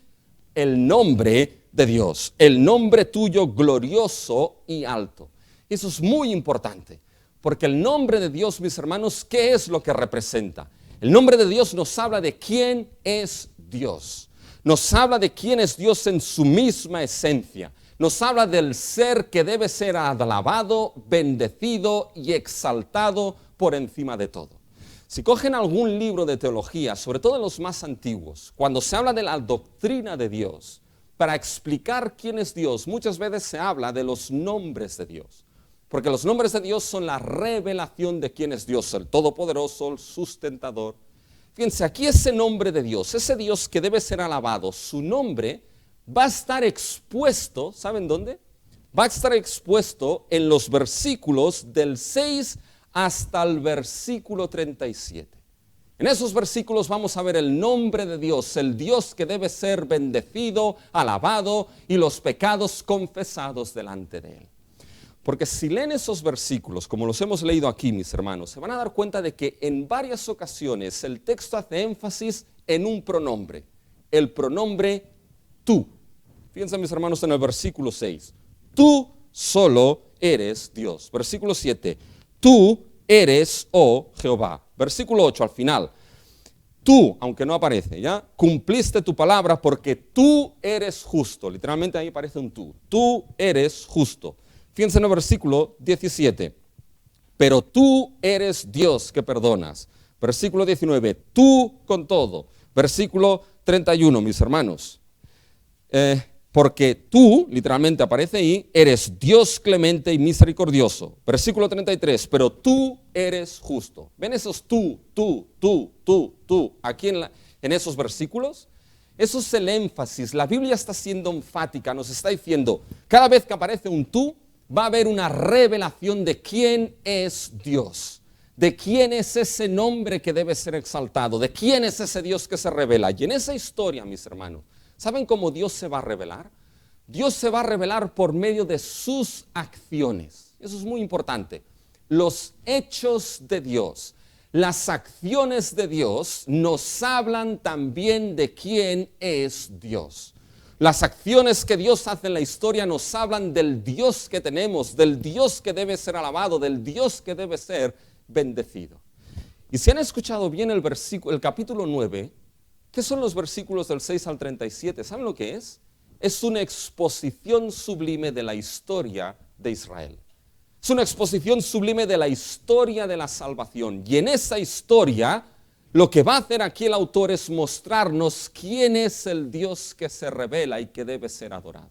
Speaker 1: El nombre de Dios, el nombre tuyo glorioso y alto. Eso es muy importante, porque el nombre de Dios, mis hermanos, ¿qué es lo que representa? El nombre de Dios nos habla de quién es Dios. Nos habla de quién es Dios en su misma esencia. Nos habla del ser que debe ser alabado, bendecido y exaltado por encima de todo. Si cogen algún libro de teología, sobre todo los más antiguos, cuando se habla de la doctrina de Dios, para explicar quién es Dios, muchas veces se habla de los nombres de Dios. Porque los nombres de Dios son la revelación de quién es Dios, el Todopoderoso, el Sustentador. Fíjense, aquí ese nombre de Dios, ese Dios que debe ser alabado, su nombre va a estar expuesto, ¿saben dónde? Va a estar expuesto en los versículos del 6 hasta el versículo 37. En esos versículos vamos a ver el nombre de Dios, el Dios que debe ser bendecido, alabado y los pecados confesados delante de Él. Porque si leen esos versículos, como los hemos leído aquí, mis hermanos, se van a dar cuenta de que en varias ocasiones el texto hace énfasis en un pronombre, el pronombre tú. Fíjense, mis hermanos, en el versículo 6, tú solo eres Dios. Versículo 7, tú eres, oh Jehová. Versículo 8, al final, tú, aunque no aparece, ¿ya? Cumpliste tu palabra porque tú eres justo. Literalmente ahí aparece un tú eres justo. Fíjense en el versículo 17, pero tú eres Dios que perdonas. Versículo 19, tú con todo. Versículo 31, mis hermanos, porque tú, literalmente aparece ahí, eres Dios clemente y misericordioso. Versículo 33, pero tú eres justo. ¿Ven esos tú, aquí en esos versículos? Eso es el énfasis. La Biblia está siendo enfática, nos está diciendo, cada vez que aparece un tú, va a haber una revelación de quién es Dios, de quién es ese nombre que debe ser exaltado, de quién es ese Dios que se revela. Y en esa historia, mis hermanos, ¿saben cómo Dios se va a revelar? Dios se va a revelar por medio de sus acciones. Eso es muy importante. Los hechos de Dios, las acciones de Dios nos hablan también de quién es Dios. Las acciones que Dios hace en la historia nos hablan del Dios que tenemos, del Dios que debe ser alabado, del Dios que debe ser bendecido. Y si han escuchado bien el capítulo 9, ¿qué son los versículos del 6 al 37? ¿Saben lo que es? Es una exposición sublime de la historia de Israel. Es una exposición sublime de la historia de la salvación. Y en esa historia, lo que va a hacer aquí el autor es mostrarnos quién es el Dios que se revela y que debe ser adorado.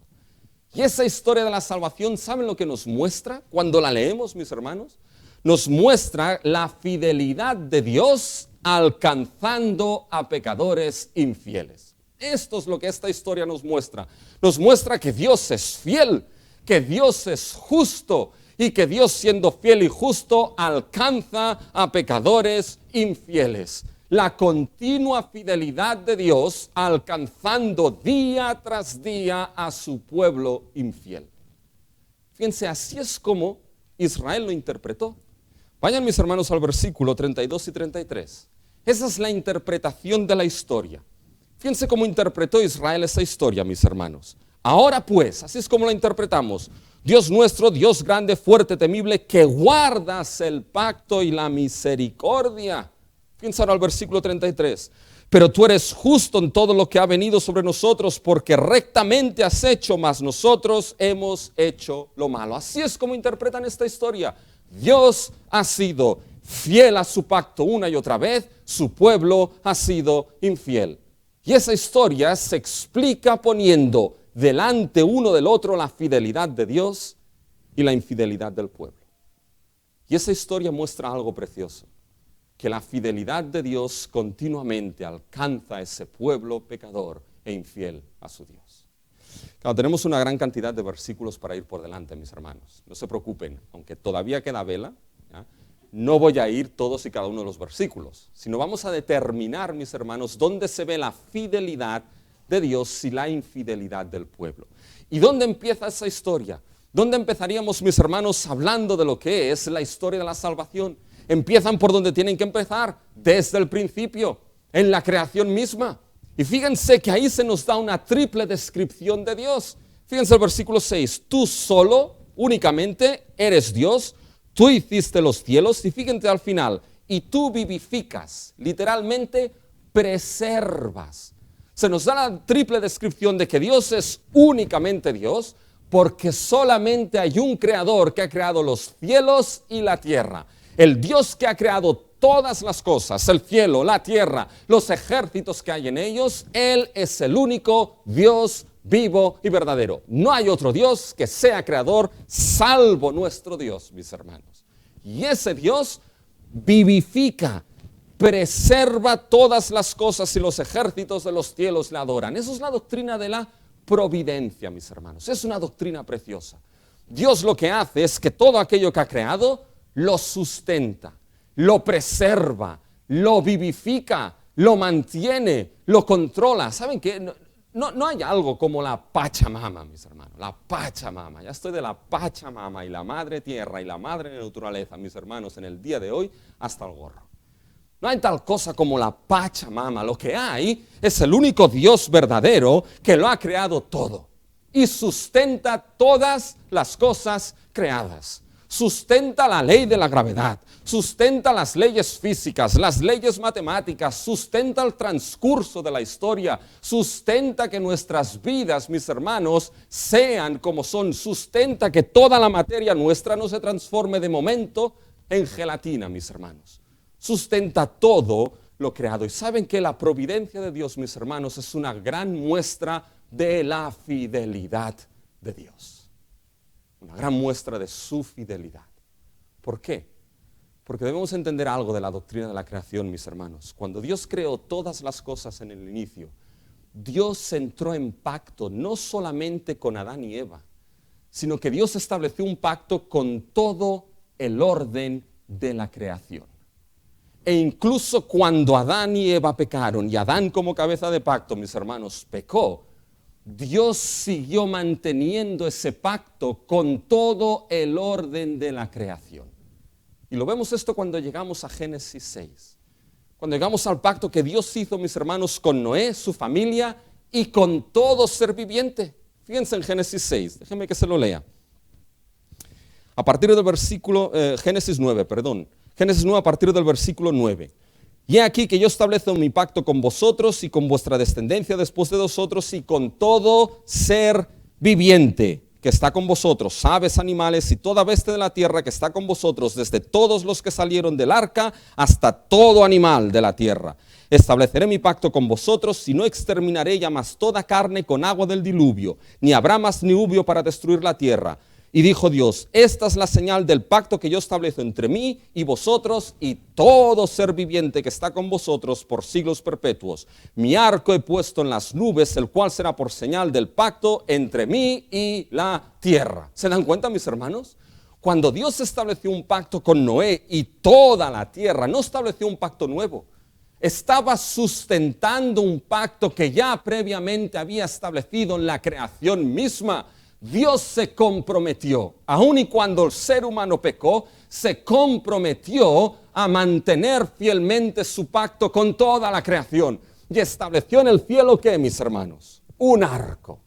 Speaker 1: Y esa historia de la salvación, ¿saben lo que nos muestra cuando la leemos, mis hermanos? Nos muestra la fidelidad de Dios alcanzando a pecadores infieles. Esto es lo que esta historia nos muestra. Nos muestra que Dios es fiel, que Dios es justo y que Dios, siendo fiel y justo, alcanza a pecadores infieles. La continua fidelidad de Dios alcanzando día tras día a su pueblo infiel. Fíjense, así es como Israel lo interpretó. Vayan, mis hermanos, al versículo 32 y 33. Esa es la interpretación de la historia. Fíjense cómo interpretó Israel esa historia, mis hermanos. Ahora pues, así es como la interpretamos. Dios nuestro, Dios grande, fuerte, temible, que guardas el pacto y la misericordia. Fíjense ahora al versículo 33. Pero tú eres justo en todo lo que ha venido sobre nosotros, porque rectamente has hecho, mas nosotros hemos hecho lo malo. Así es como interpretan esta historia. Dios ha sido fiel a su pacto una y otra vez, su pueblo ha sido infiel. Y esa historia se explica poniendo delante uno del otro la fidelidad de Dios y la infidelidad del pueblo. Y esa historia muestra algo precioso, que la fidelidad de Dios continuamente alcanza a ese pueblo pecador e infiel a su Dios. Claro, tenemos una gran cantidad de versículos para ir por delante, mis hermanos. No se preocupen, aunque todavía queda vela, ¿ya? No voy a ir todos y cada uno de los versículos, sino vamos a determinar, mis hermanos, dónde se ve la fidelidad de Dios y la infidelidad del pueblo. ¿Y dónde empieza esa historia? ¿Dónde empezaríamos, mis hermanos, hablando de lo que es la historia de la salvación? Empiezan por donde tienen que empezar, desde el principio, en la creación misma. Y fíjense que ahí se nos da una triple descripción de Dios. Fíjense el versículo 6, tú solo, únicamente, eres Dios, tú hiciste los cielos, y fíjense al final, y tú vivificas, literalmente preservas. Se nos da la triple descripción de que Dios es únicamente Dios, porque solamente hay un creador que ha creado los cielos y la tierra. El Dios que ha creado todas las cosas, el cielo, la tierra, los ejércitos que hay en ellos, Él es el único Dios vivo y verdadero. No hay otro Dios que sea creador salvo nuestro Dios, mis hermanos. Y ese Dios vivifica, preserva todas las cosas y los ejércitos de los cielos le adoran. Eso es la doctrina de la providencia, mis hermanos. Es una doctrina preciosa. Dios lo que hace es que todo aquello que ha creado lo sustenta, lo preserva, lo vivifica, lo mantiene, lo controla. ¿Saben qué? No hay algo como la Pachamama, mis hermanos. La Pachamama. Ya estoy de la Pachamama y la madre tierra y la madre naturaleza, mis hermanos, en el día de hoy hasta el gorro. No hay tal cosa como la Pachamama. Lo que hay es el único Dios verdadero que lo ha creado todo y sustenta todas las cosas creadas. Sustenta la ley de la gravedad, sustenta las leyes físicas, las leyes matemáticas, sustenta el transcurso de la historia, sustenta que nuestras vidas, mis hermanos, sean como son, sustenta que toda la materia nuestra no se transforme de momento en gelatina, mis hermanos. Sustenta todo lo creado. Y saben que la providencia de Dios, mis hermanos, es una gran muestra de la fidelidad de Dios. Una gran muestra de su fidelidad. ¿Por qué? Porque debemos entender algo de la doctrina de la creación, mis hermanos. Cuando Dios creó todas las cosas en el inicio, Dios entró en pacto no solamente con Adán y Eva, sino que Dios estableció un pacto con todo el orden de la creación. E incluso cuando Adán y Eva pecaron, y Adán como cabeza de pacto, mis hermanos, pecó, Dios siguió manteniendo ese pacto con todo el orden de la creación. Y lo vemos esto cuando llegamos a Génesis 6. Cuando llegamos al pacto que Dios hizo, mis hermanos, con Noé, su familia y con todo ser viviente. Fíjense en Génesis 6, déjenme que se lo lea. A partir del versículo, Génesis 9 a partir del versículo 9. Y he aquí que yo establezco mi pacto con vosotros y con vuestra descendencia después de vosotros y con todo ser viviente que está con vosotros, aves, animales y toda bestia de la tierra que está con vosotros, desde todos los que salieron del arca hasta todo animal de la tierra. Estableceré mi pacto con vosotros y no exterminaré ya más toda carne con agua del diluvio, ni habrá más diluvio para destruir la tierra. Y dijo Dios, esta es la señal del pacto que yo establezco entre mí y vosotros y todo ser viviente que está con vosotros por siglos perpetuos. Mi arco he puesto en las nubes, el cual será por señal del pacto entre mí y la tierra. ¿Se dan cuenta, mis hermanos? Cuando Dios estableció un pacto con Noé y toda la tierra, no estableció un pacto nuevo. Estaba sustentando un pacto que ya previamente había establecido en la creación misma. Dios se comprometió, aun y cuando el ser humano pecó, se comprometió a mantener fielmente su pacto con toda la creación. Y estableció en el cielo, ¿qué, mis hermanos? Un arco.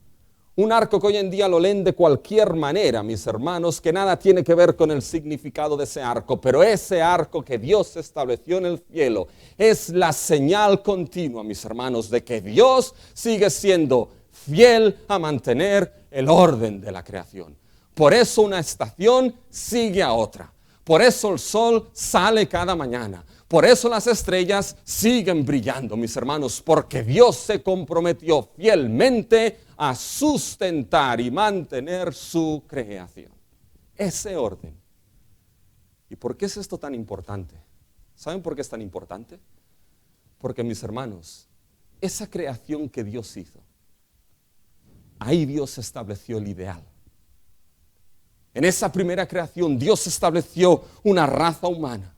Speaker 1: Un arco que hoy en día lo leen de cualquier manera, mis hermanos, que nada tiene que ver con el significado de ese arco. Pero ese arco que Dios estableció en el cielo es la señal continua, mis hermanos, de que Dios sigue siendo fiel a mantener el orden de la creación. Por eso una estación sigue a otra. Por eso el sol sale cada mañana. Por eso las estrellas siguen brillando, mis hermanos, porque Dios se comprometió fielmente a sustentar y mantener su creación. Ese orden. ¿Y por qué es esto tan importante? ¿Saben por qué es tan importante? Porque, mis hermanos, esa creación que Dios hizo, ahí Dios estableció el ideal. En esa primera creación Dios estableció una raza humana,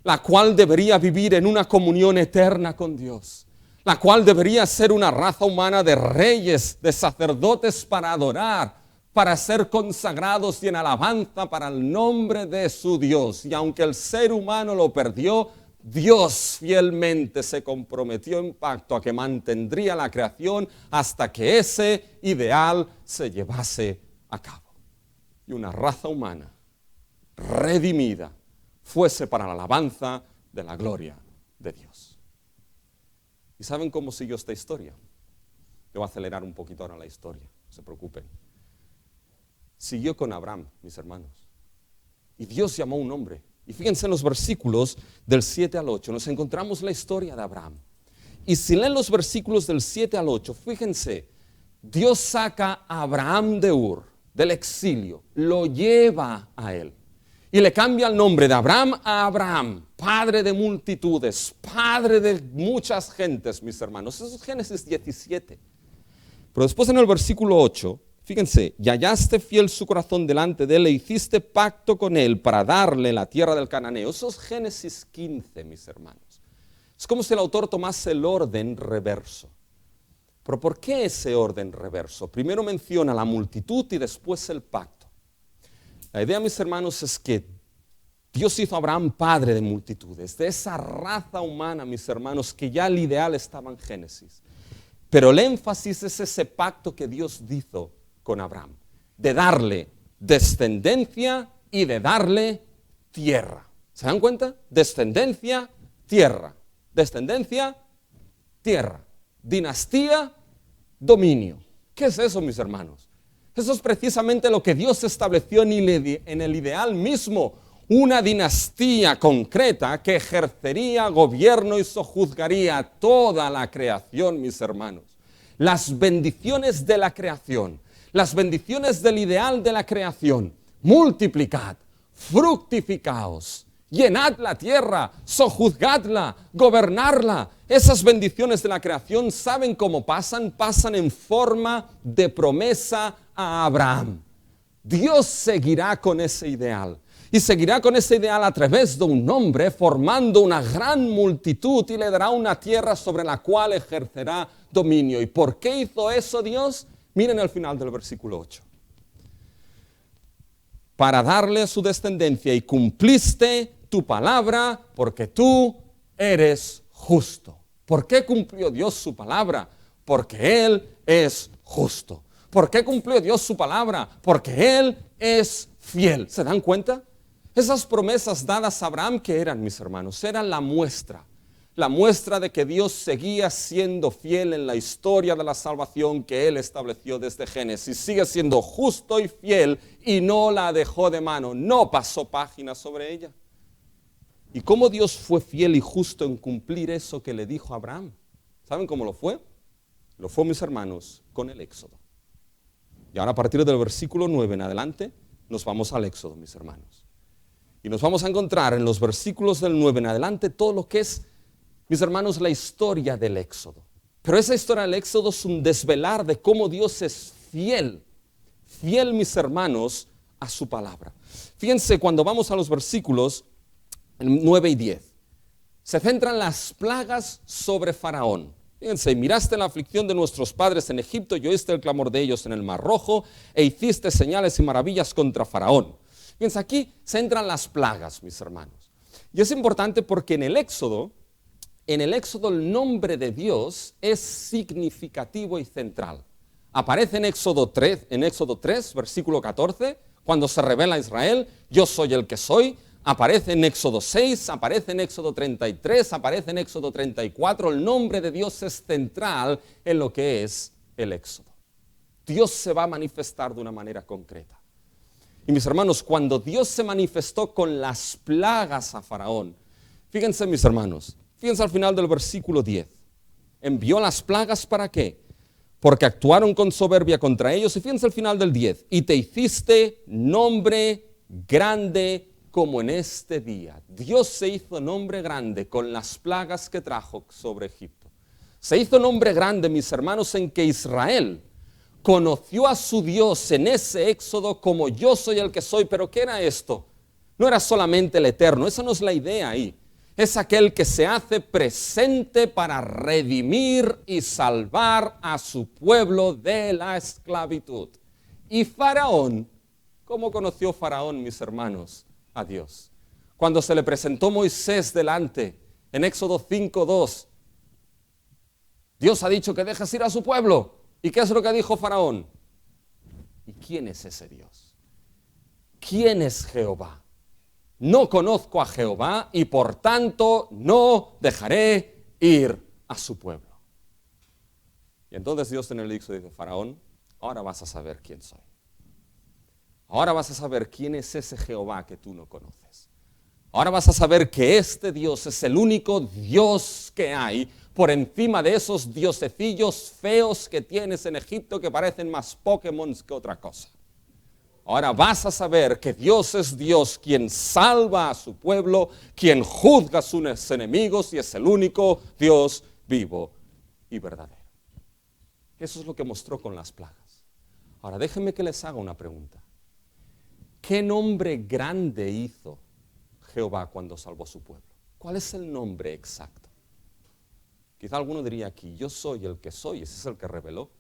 Speaker 1: la cual debería vivir en una comunión eterna con Dios, la cual debería ser una raza humana de reyes, de sacerdotes para adorar, para ser consagrados y en alabanza para el nombre de su Dios. Y aunque el ser humano lo perdió, Dios fielmente se comprometió en pacto a que mantendría la creación hasta que ese ideal se llevase a cabo. Y una raza humana redimida fuese para la alabanza de la gloria de Dios. ¿Y saben cómo siguió esta historia? Yo voy a acelerar un poquito ahora la historia, no se preocupen. Siguió con Abraham, mis hermanos. Y Dios llamó a un hombre. Y fíjense en los versículos del 7 al 8, nos encontramos la historia de Abraham. Y si leen los versículos del 7 al 8, fíjense, Dios saca a Abraham de Ur, del exilio, lo lleva a él. Y le cambia el nombre de Abraham a Abraham, padre de multitudes, padre de muchas gentes, mis hermanos. Eso es Génesis 17. Pero después en el versículo 8, fíjense, y hallaste fiel su corazón delante de él e hiciste pacto con él para darle la tierra del cananeo. Eso es Génesis 15, mis hermanos. Es como si el autor tomase el orden reverso. Pero ¿por qué ese orden reverso? Primero menciona la multitud y después el pacto. La idea, mis hermanos, es que Dios hizo a Abraham padre de multitudes, de esa raza humana, mis hermanos, que ya el ideal estaba en Génesis. Pero el énfasis es ese pacto que Dios hizo con Abraham, de darle descendencia y de darle tierra. ¿Se dan cuenta? Descendencia, tierra. Descendencia, tierra. Dinastía, dominio. ¿Qué es eso, mis hermanos? Eso es precisamente lo que Dios estableció en el ideal mismo. Una dinastía concreta que ejercería gobierno y sojuzgaría toda la creación, mis hermanos. Las bendiciones de la creación, las bendiciones del ideal de la creación. Multiplicad, fructificaos, llenad la tierra, sojuzgadla, gobernarla. Esas bendiciones de la creación, ¿saben cómo pasan? Pasan en forma de promesa a Abraham. Dios seguirá con ese ideal. Y seguirá con ese ideal a través de un hombre, formando una gran multitud y le dará una tierra sobre la cual ejercerá dominio. ¿Y por qué hizo eso Dios? Miren el final del versículo 8. Para darle a su descendencia y cumpliste tu palabra porque tú eres justo. ¿Por qué cumplió Dios su palabra? Porque Él es justo. ¿Por qué cumplió Dios su palabra? Porque Él es fiel. ¿Se dan cuenta? Esas promesas dadas a Abraham, ¿qué eran, mis hermanos? Eran la muestra de que Dios seguía siendo fiel en la historia de la salvación que Él estableció desde Génesis. Sigue siendo justo y fiel y no la dejó de mano, no pasó página sobre ella. ¿Y cómo Dios fue fiel y justo en cumplir eso que le dijo a Abraham? ¿Saben cómo lo fue? Lo fue, mis hermanos, con el Éxodo. Y ahora a partir del versículo 9 en adelante nos vamos al Éxodo, mis hermanos. Y nos vamos a encontrar en los versículos del 9 en adelante todo lo que es, mis hermanos, la historia del Éxodo. Pero esa historia del Éxodo es un desvelar de cómo Dios es fiel, mis hermanos, a su palabra. Fíjense, cuando vamos a los versículos 9 y 10, se centran las plagas sobre Faraón. Fíjense, miraste la aflicción de nuestros padres en Egipto y oíste el clamor de ellos en el Mar Rojo e hiciste señales y maravillas contra Faraón. Fíjense, aquí se entran las plagas, mis hermanos. Y es importante porque en el Éxodo el nombre de Dios es significativo y central. Aparece en Éxodo 3, versículo 14, cuando se revela a Israel, yo soy el que soy. Aparece en Éxodo 6, aparece en Éxodo 33, aparece en Éxodo 34. El nombre de Dios es central en lo que es el Éxodo. Dios se va a manifestar de una manera concreta. Y mis hermanos, cuando Dios se manifestó con las plagas a Faraón, fíjense, mis hermanos, fíjense al final del versículo 10. Envió las plagas ¿para qué? Porque actuaron con soberbia contra ellos. Y fíjense al final del 10. Y te hiciste nombre grande como en este día. Dios se hizo nombre grande con las plagas que trajo sobre Egipto. Se hizo nombre grande, mis hermanos, en que Israel conoció a su Dios en ese Éxodo como yo soy el que soy. ¿Pero qué era esto? No era solamente el Eterno, esa no es la idea ahí. Es aquel que se hace presente para redimir y salvar a su pueblo de la esclavitud. Y Faraón, ¿cómo conoció Faraón, mis hermanos, a Dios? Cuando se le presentó Moisés delante En Éxodo 5:2, Dios ha dicho que dejes ir a su pueblo. ¿Y qué es lo que dijo Faraón? ¿Y quién es ese Dios? ¿Quién es Jehová? No conozco a Jehová y por tanto no dejaré ir a su pueblo. Y entonces Dios en el Éxodo dice, Faraón, ahora vas a saber quién soy. Ahora vas a saber quién es ese Jehová que tú no conoces. Ahora vas a saber que este Dios es el único Dios que hay por encima de esos diosecillos feos que tienes en Egipto que parecen más Pokémon que otra cosa. Ahora vas a saber que Dios es Dios quien salva a su pueblo, quien juzga a sus enemigos y es el único Dios vivo y verdadero. Eso es lo que mostró con las plagas. Ahora déjenme que les haga una pregunta. ¿Qué nombre grande hizo Jehová cuando salvó a su pueblo? ¿Cuál es el nombre exacto? Quizá alguno diría aquí, yo soy el que soy, ese es el que reveló.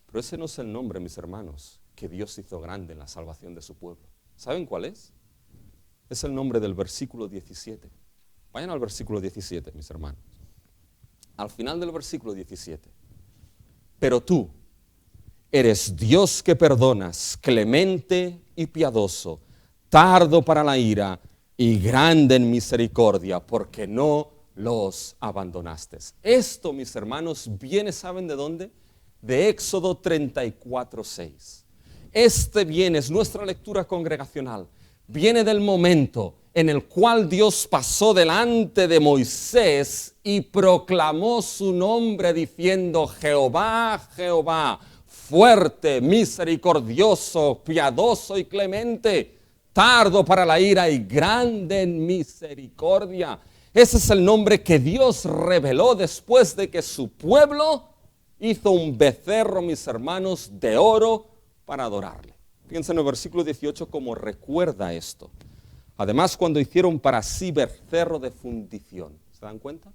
Speaker 1: Pero ese no es el nombre, mis hermanos, que Dios hizo grande en la salvación de su pueblo. ¿Saben cuál es? Es el nombre del versículo 17. Vayan al versículo 17, mis hermanos. Al final del versículo 17. Pero tú eres Dios que perdonas, clemente y piadoso, tardo para la ira y grande en misericordia, porque no los abandonaste. Esto, mis hermanos, viene, ¿saben de dónde? De Éxodo 34:6. Este viene, es nuestra lectura congregacional, viene del momento en el cual Dios pasó delante de Moisés y proclamó su nombre diciendo, Jehová, Jehová, fuerte, misericordioso, piadoso y clemente, tardo para la ira y grande en misericordia. Ese es el nombre que Dios reveló después de que su pueblo hizo un becerro, mis hermanos, de oro para adorarle. Fíjense en el versículo 18 cómo recuerda esto. Además, cuando hicieron para sí becerro de fundición. ¿Se dan cuenta?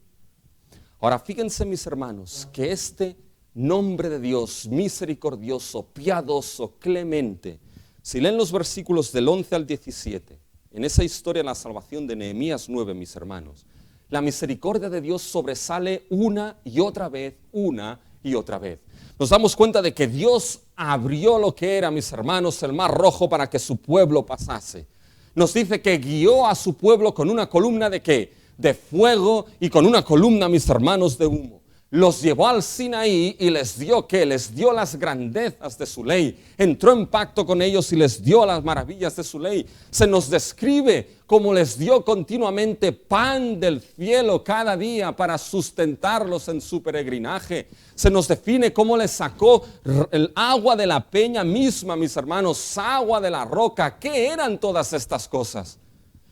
Speaker 1: Ahora, fíjense, mis hermanos, que este nombre de Dios, misericordioso, piadoso, clemente, si leen los versículos del 11 al 17, en esa historia de la salvación de Nehemías 9, mis hermanos, la misericordia de Dios sobresale una y otra vez, una y otra vez. Nos damos cuenta de que Dios abrió lo que era, mis hermanos, el mar rojo para que su pueblo pasase. Nos dice que guió a su pueblo con una columna de ¿qué? De fuego y con una columna, mis hermanos, de humo. Los llevó al Sinaí y les dio ¿qué? Les dio las grandezas de su ley. Entró en pacto con ellos y les dio las maravillas de su ley. Se nos describe cómo les dio continuamente pan del cielo cada día para sustentarlos en su peregrinaje. Se nos define cómo les sacó el agua de la peña misma, mis hermanos, agua de la roca. ¿Qué eran todas estas cosas?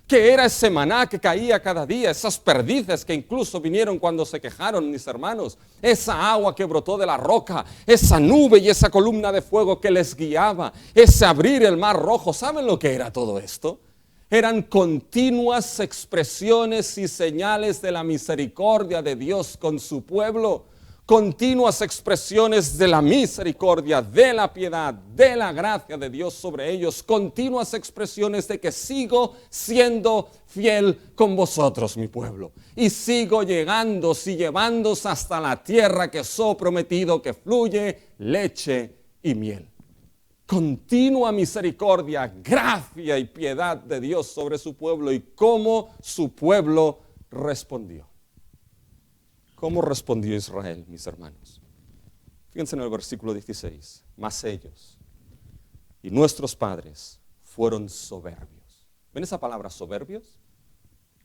Speaker 1: ¿Qué era ese maná que caía cada día? Esas perdices que incluso vinieron cuando se quejaron, mis hermanos. Esa agua que brotó de la roca, esa nube y esa columna de fuego que les guiaba, ese abrir el mar rojo. ¿Saben lo que era todo esto? Eran continuas expresiones y señales de la misericordia de Dios con su pueblo. Continuas expresiones de la misericordia, de la piedad, de la gracia de Dios sobre ellos. Continuas expresiones de que sigo siendo fiel con vosotros, mi pueblo. Y sigo llegando y llevándoos hasta la tierra que os he prometido, que fluye leche y miel. Continua misericordia, gracia y piedad de Dios sobre su pueblo y cómo su pueblo respondió. ¿Cómo respondió Israel, mis hermanos? Fíjense en el versículo 16. Mas ellos y nuestros padres fueron soberbios. ¿Ven esa palabra soberbios?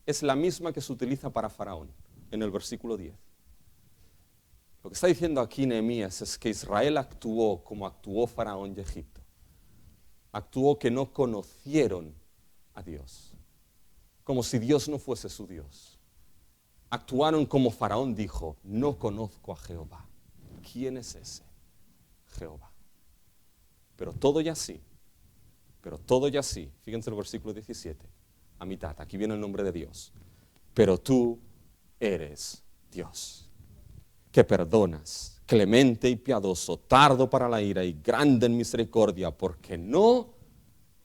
Speaker 1: Es la misma que se utiliza para Faraón en el versículo 10. Lo que está diciendo aquí Nehemías es que Israel actuó como actuó Faraón de Egipto. Actuó que no conocieron a Dios, como si Dios no fuese su Dios. Actuaron como Faraón dijo, no conozco a Jehová. ¿Quién es ese? Jehová. Pero todo y así, fíjense el versículo 17, a mitad, aquí viene el nombre de Dios. Pero tú eres Dios, que perdonas, clemente y piadoso, tardo para la ira y grande en misericordia, porque no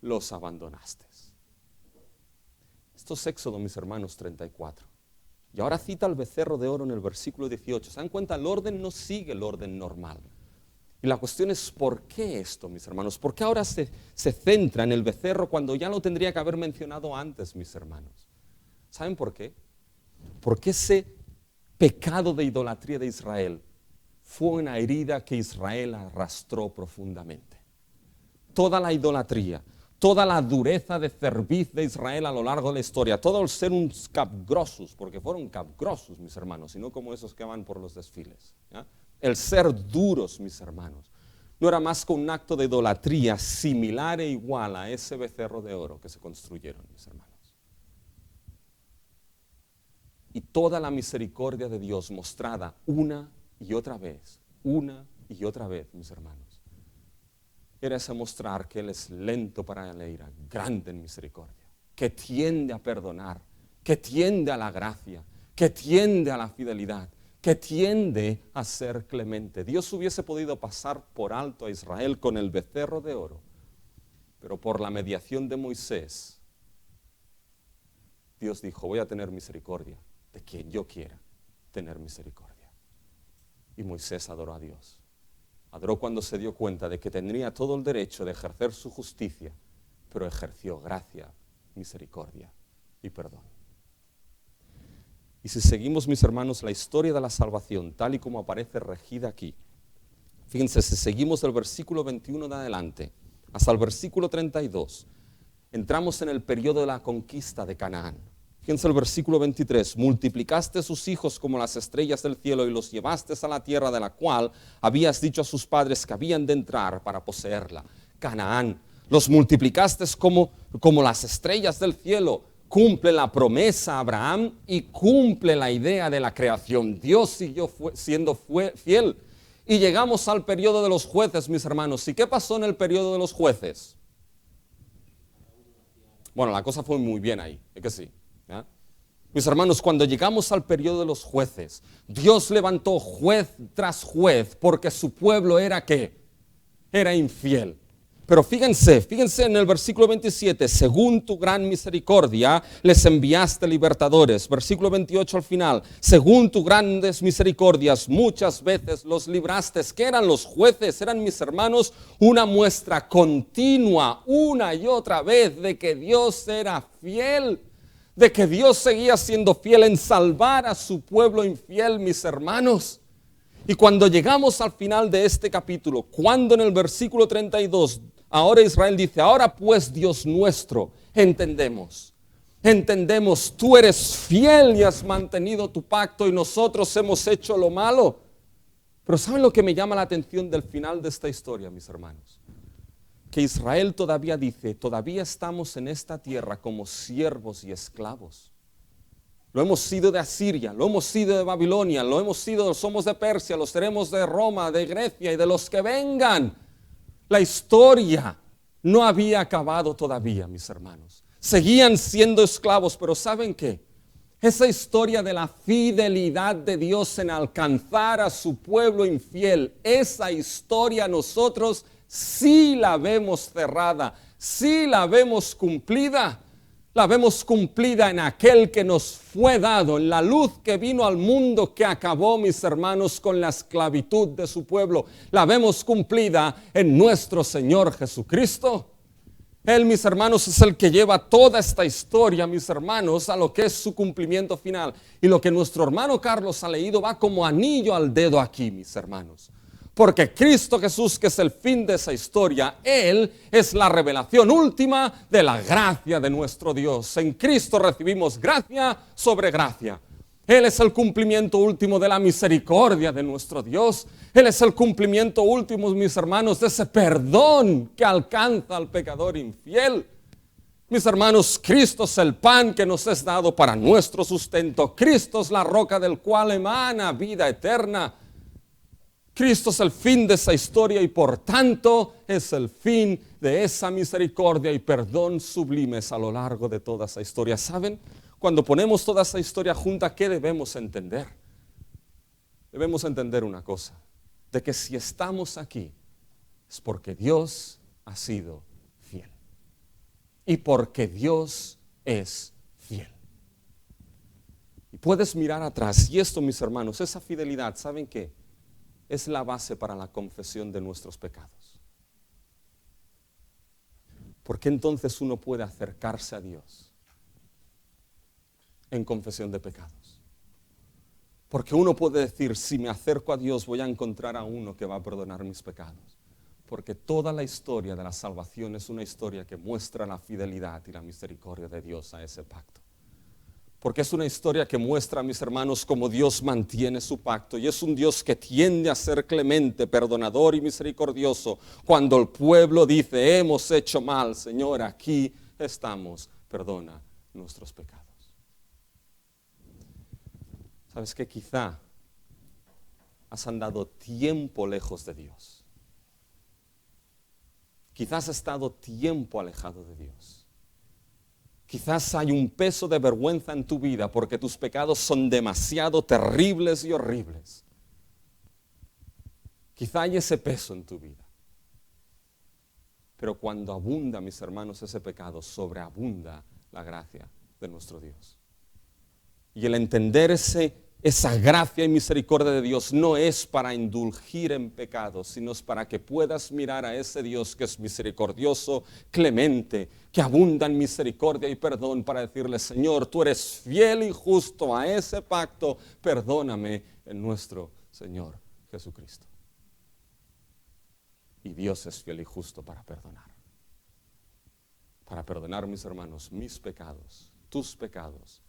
Speaker 1: los abandonaste. Esto es Éxodo, mis hermanos, 34. Y ahora cita al becerro de oro en el versículo 18. ¿Se dan cuenta? El orden no sigue el orden normal. Y la cuestión es, ¿por qué esto, mis hermanos? ¿Por qué ahora se centra en el becerro cuando ya lo tendría que haber mencionado antes, mis hermanos? ¿Saben por qué? Porque ese pecado de idolatría de Israel fue una herida que Israel arrastró profundamente. Toda la idolatría, toda la dureza de cerviz de Israel a lo largo de la historia, todo el ser un capgrossos, porque fueron capgrossos, mis hermanos, y no como esos que van por los desfiles, ¿ya? El ser duros, mis hermanos, no era más que un acto de idolatría similar e igual a ese becerro de oro que se construyeron, mis hermanos. Y toda la misericordia de Dios mostrada una y otra vez, mis hermanos, era ese mostrar que Él es lento para la ira, grande en misericordia, que tiende a perdonar, que tiende a la gracia, que tiende a la fidelidad, que tiende a ser clemente. Dios hubiese podido pasar por alto a Israel con el becerro de oro, pero por la mediación de Moisés, Dios dijo, voy a tener misericordia de quien yo quiera tener misericordia. Y Moisés adoró a Dios. Adoró cuando se dio cuenta de que tendría todo el derecho de ejercer su justicia, pero ejerció gracia, misericordia y perdón. Y si seguimos, mis hermanos, la historia de la salvación, tal y como aparece regida aquí, fíjense, si seguimos el versículo 21 de adelante, hasta el versículo 32, entramos en el periodo de la conquista de Canaán. Fíjense el versículo 23, multiplicaste sus hijos como las estrellas del cielo y los llevaste a la tierra de la cual habías dicho a sus padres que habían de entrar para poseerla. Canaán, los multiplicaste como las estrellas del cielo. Cumple la promesa a Abraham y cumple la idea de la creación. Dios siguió siendo fiel. Y llegamos al periodo de los jueces, mis hermanos. ¿Y qué pasó en el periodo de los jueces? Bueno, la cosa fue muy bien ahí, ¿es que sí? ¿Ya? Mis hermanos, cuando llegamos al periodo de los jueces, Dios levantó juez tras juez porque su pueblo era ¿qué? Era infiel. Pero fíjense en el versículo 27, según tu gran misericordia les enviaste libertadores. Versículo 28 al final, según tus grandes misericordias muchas veces los libraste. ¿Qué eran los jueces? Eran, mis hermanos, una muestra continua, una y otra vez, de que Dios era fiel, de que Dios seguía siendo fiel en salvar a su pueblo infiel, mis hermanos. Y cuando llegamos al final de este capítulo, cuando en el versículo 32, ahora Israel dice, ahora pues Dios nuestro, entendemos, tú eres fiel y has mantenido tu pacto y nosotros hemos hecho lo malo. Pero ¿saben lo que me llama la atención del final de esta historia, mis hermanos? Que Israel todavía dice, todavía estamos en esta tierra como siervos y esclavos. Lo hemos sido de Asiria, lo hemos sido de Babilonia, somos de Persia, lo seremos de Roma, de Grecia y de los que vengan. La historia no había acabado todavía, mis hermanos. Seguían siendo esclavos, pero ¿saben qué? Esa historia de la fidelidad de Dios en alcanzar a su pueblo infiel, esa historia nosotros sí la vemos cerrada, sí la vemos cumplida. La vemos cumplida en aquel que nos fue dado, en la luz que vino al mundo, que acabó, mis hermanos, con la esclavitud de su pueblo. La vemos cumplida en nuestro Señor Jesucristo. Él, mis hermanos, es el que lleva toda esta historia, mis hermanos, a lo que es su cumplimiento final. Y lo que nuestro hermano Carlos ha leído va como anillo al dedo aquí, mis hermanos. Porque Cristo Jesús, que es el fin de esa historia, Él es la revelación última de la gracia de nuestro Dios. En Cristo recibimos gracia sobre gracia. Él es el cumplimiento último de la misericordia de nuestro Dios. Él es el cumplimiento último, mis hermanos, de ese perdón que alcanza al pecador infiel. Mis hermanos, Cristo es el pan que nos es dado para nuestro sustento. Cristo es la roca del cual emana vida eterna. Cristo es el fin de esa historia y por tanto es el fin de esa misericordia y perdón sublimes a lo largo de toda esa historia. ¿Saben? Cuando ponemos toda esa historia junta, ¿qué debemos entender? Debemos entender una cosa, de que si estamos aquí es porque Dios ha sido fiel y porque Dios es fiel. Y puedes mirar atrás. Y esto, mis hermanos, esa fidelidad, ¿saben qué? Es la base para la confesión de nuestros pecados. Porque entonces uno puede acercarse a Dios en confesión de pecados. Porque uno puede decir, si me acerco a Dios voy a encontrar a uno que va a perdonar mis pecados. Porque toda la historia de la salvación es una historia que muestra la fidelidad y la misericordia de Dios a ese pacto. Porque es una historia que muestra, mis hermanos, cómo Dios mantiene su pacto. Y es un Dios que tiende a ser clemente, perdonador y misericordioso. Cuando el pueblo dice, hemos hecho mal, Señor, aquí estamos, perdona nuestros pecados. ¿Sabes qué? Quizá has andado tiempo lejos de Dios. Quizás has estado tiempo alejado de Dios. Quizás hay un peso de vergüenza en tu vida porque tus pecados son demasiado terribles y horribles. Quizá hay ese peso en tu vida. Pero cuando abunda, mis hermanos, ese pecado, sobreabunda la gracia de nuestro Dios. Y el entender esa gracia y misericordia de Dios no es para indulgir en pecados, sino es para que puedas mirar a ese Dios que es misericordioso, clemente, que abunda en misericordia y perdón, para decirle, Señor, tú eres fiel y justo a ese pacto, perdóname en nuestro Señor Jesucristo. Y Dios es fiel y justo para perdonar. Para perdonar, mis hermanos, mis pecados, tus pecados,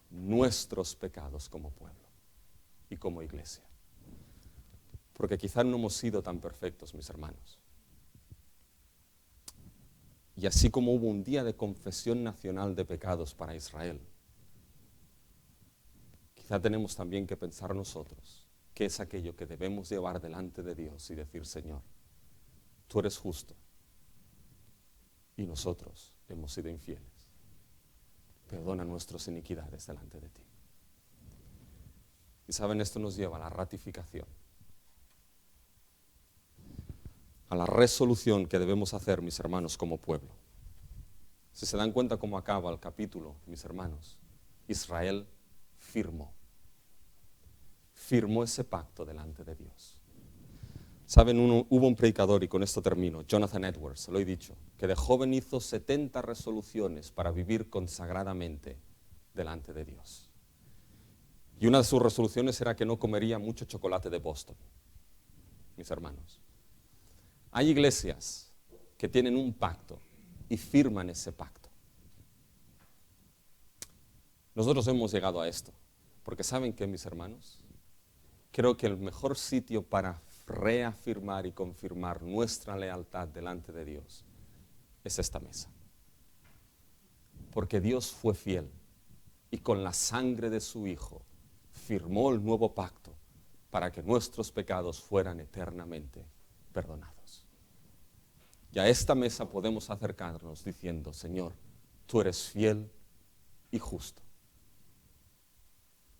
Speaker 1: nuestros pecados como pueblo y como iglesia. Porque quizás no hemos sido tan perfectos, mis hermanos. Y así como hubo un día de confesión nacional de pecados para Israel, quizá tenemos también que pensar nosotros qué es aquello que debemos llevar delante de Dios y decir, Señor, tú eres justo y nosotros hemos sido infieles. Perdona nuestras iniquidades delante de ti. Y saben, esto nos lleva a la ratificación, a la resolución que debemos hacer, mis hermanos, como pueblo. Si se dan cuenta cómo acaba el capítulo, mis hermanos, Israel firmó ese pacto delante de Dios. Saben, hubo un predicador, y con esto termino, Jonathan Edwards, se lo he dicho, que de joven hizo 70 resoluciones para vivir consagradamente delante de Dios. Y una de sus resoluciones era que no comería mucho chocolate de Boston. Mis hermanos, hay iglesias que tienen un pacto y firman ese pacto. Nosotros hemos llegado a esto, porque ¿saben qué, mis hermanos? Creo que el mejor sitio para reafirmar y confirmar nuestra lealtad delante de Dios es esta mesa. Porque Dios fue fiel y con la sangre de su Hijo firmó el nuevo pacto para que nuestros pecados fueran eternamente perdonados. Y a esta mesa podemos acercarnos diciendo, Señor, tú eres fiel y justo.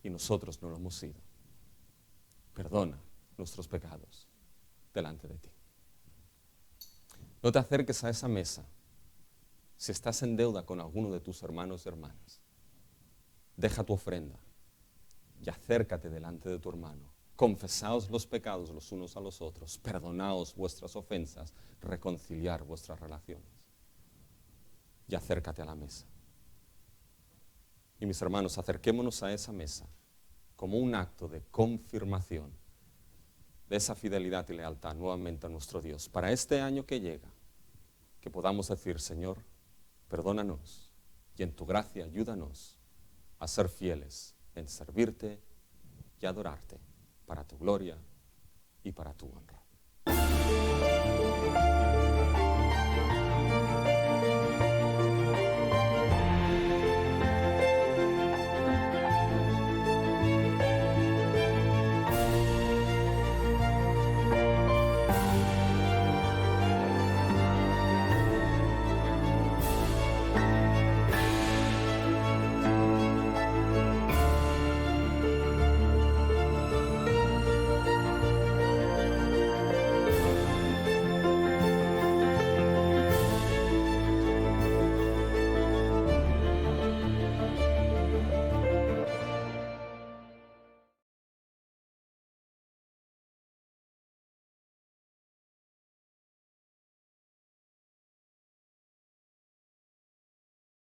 Speaker 1: Y nosotros no lo hemos sido. Perdona nuestros pecados delante de ti. No te acerques a esa mesa si estás en deuda con alguno de tus hermanos y hermanas. Deja tu ofrenda y acércate delante de tu hermano. Confesaos los pecados los unos a los otros, perdonaos vuestras ofensas, reconciliar vuestras relaciones. Y acércate a la mesa. Y mis hermanos, acerquémonos a esa mesa como un acto de confirmación de esa fidelidad y lealtad nuevamente a nuestro Dios. Para este año que llega, que podamos decir, Señor, perdónanos y en tu gracia ayúdanos a ser fieles en servirte y adorarte para tu gloria y para tu honra.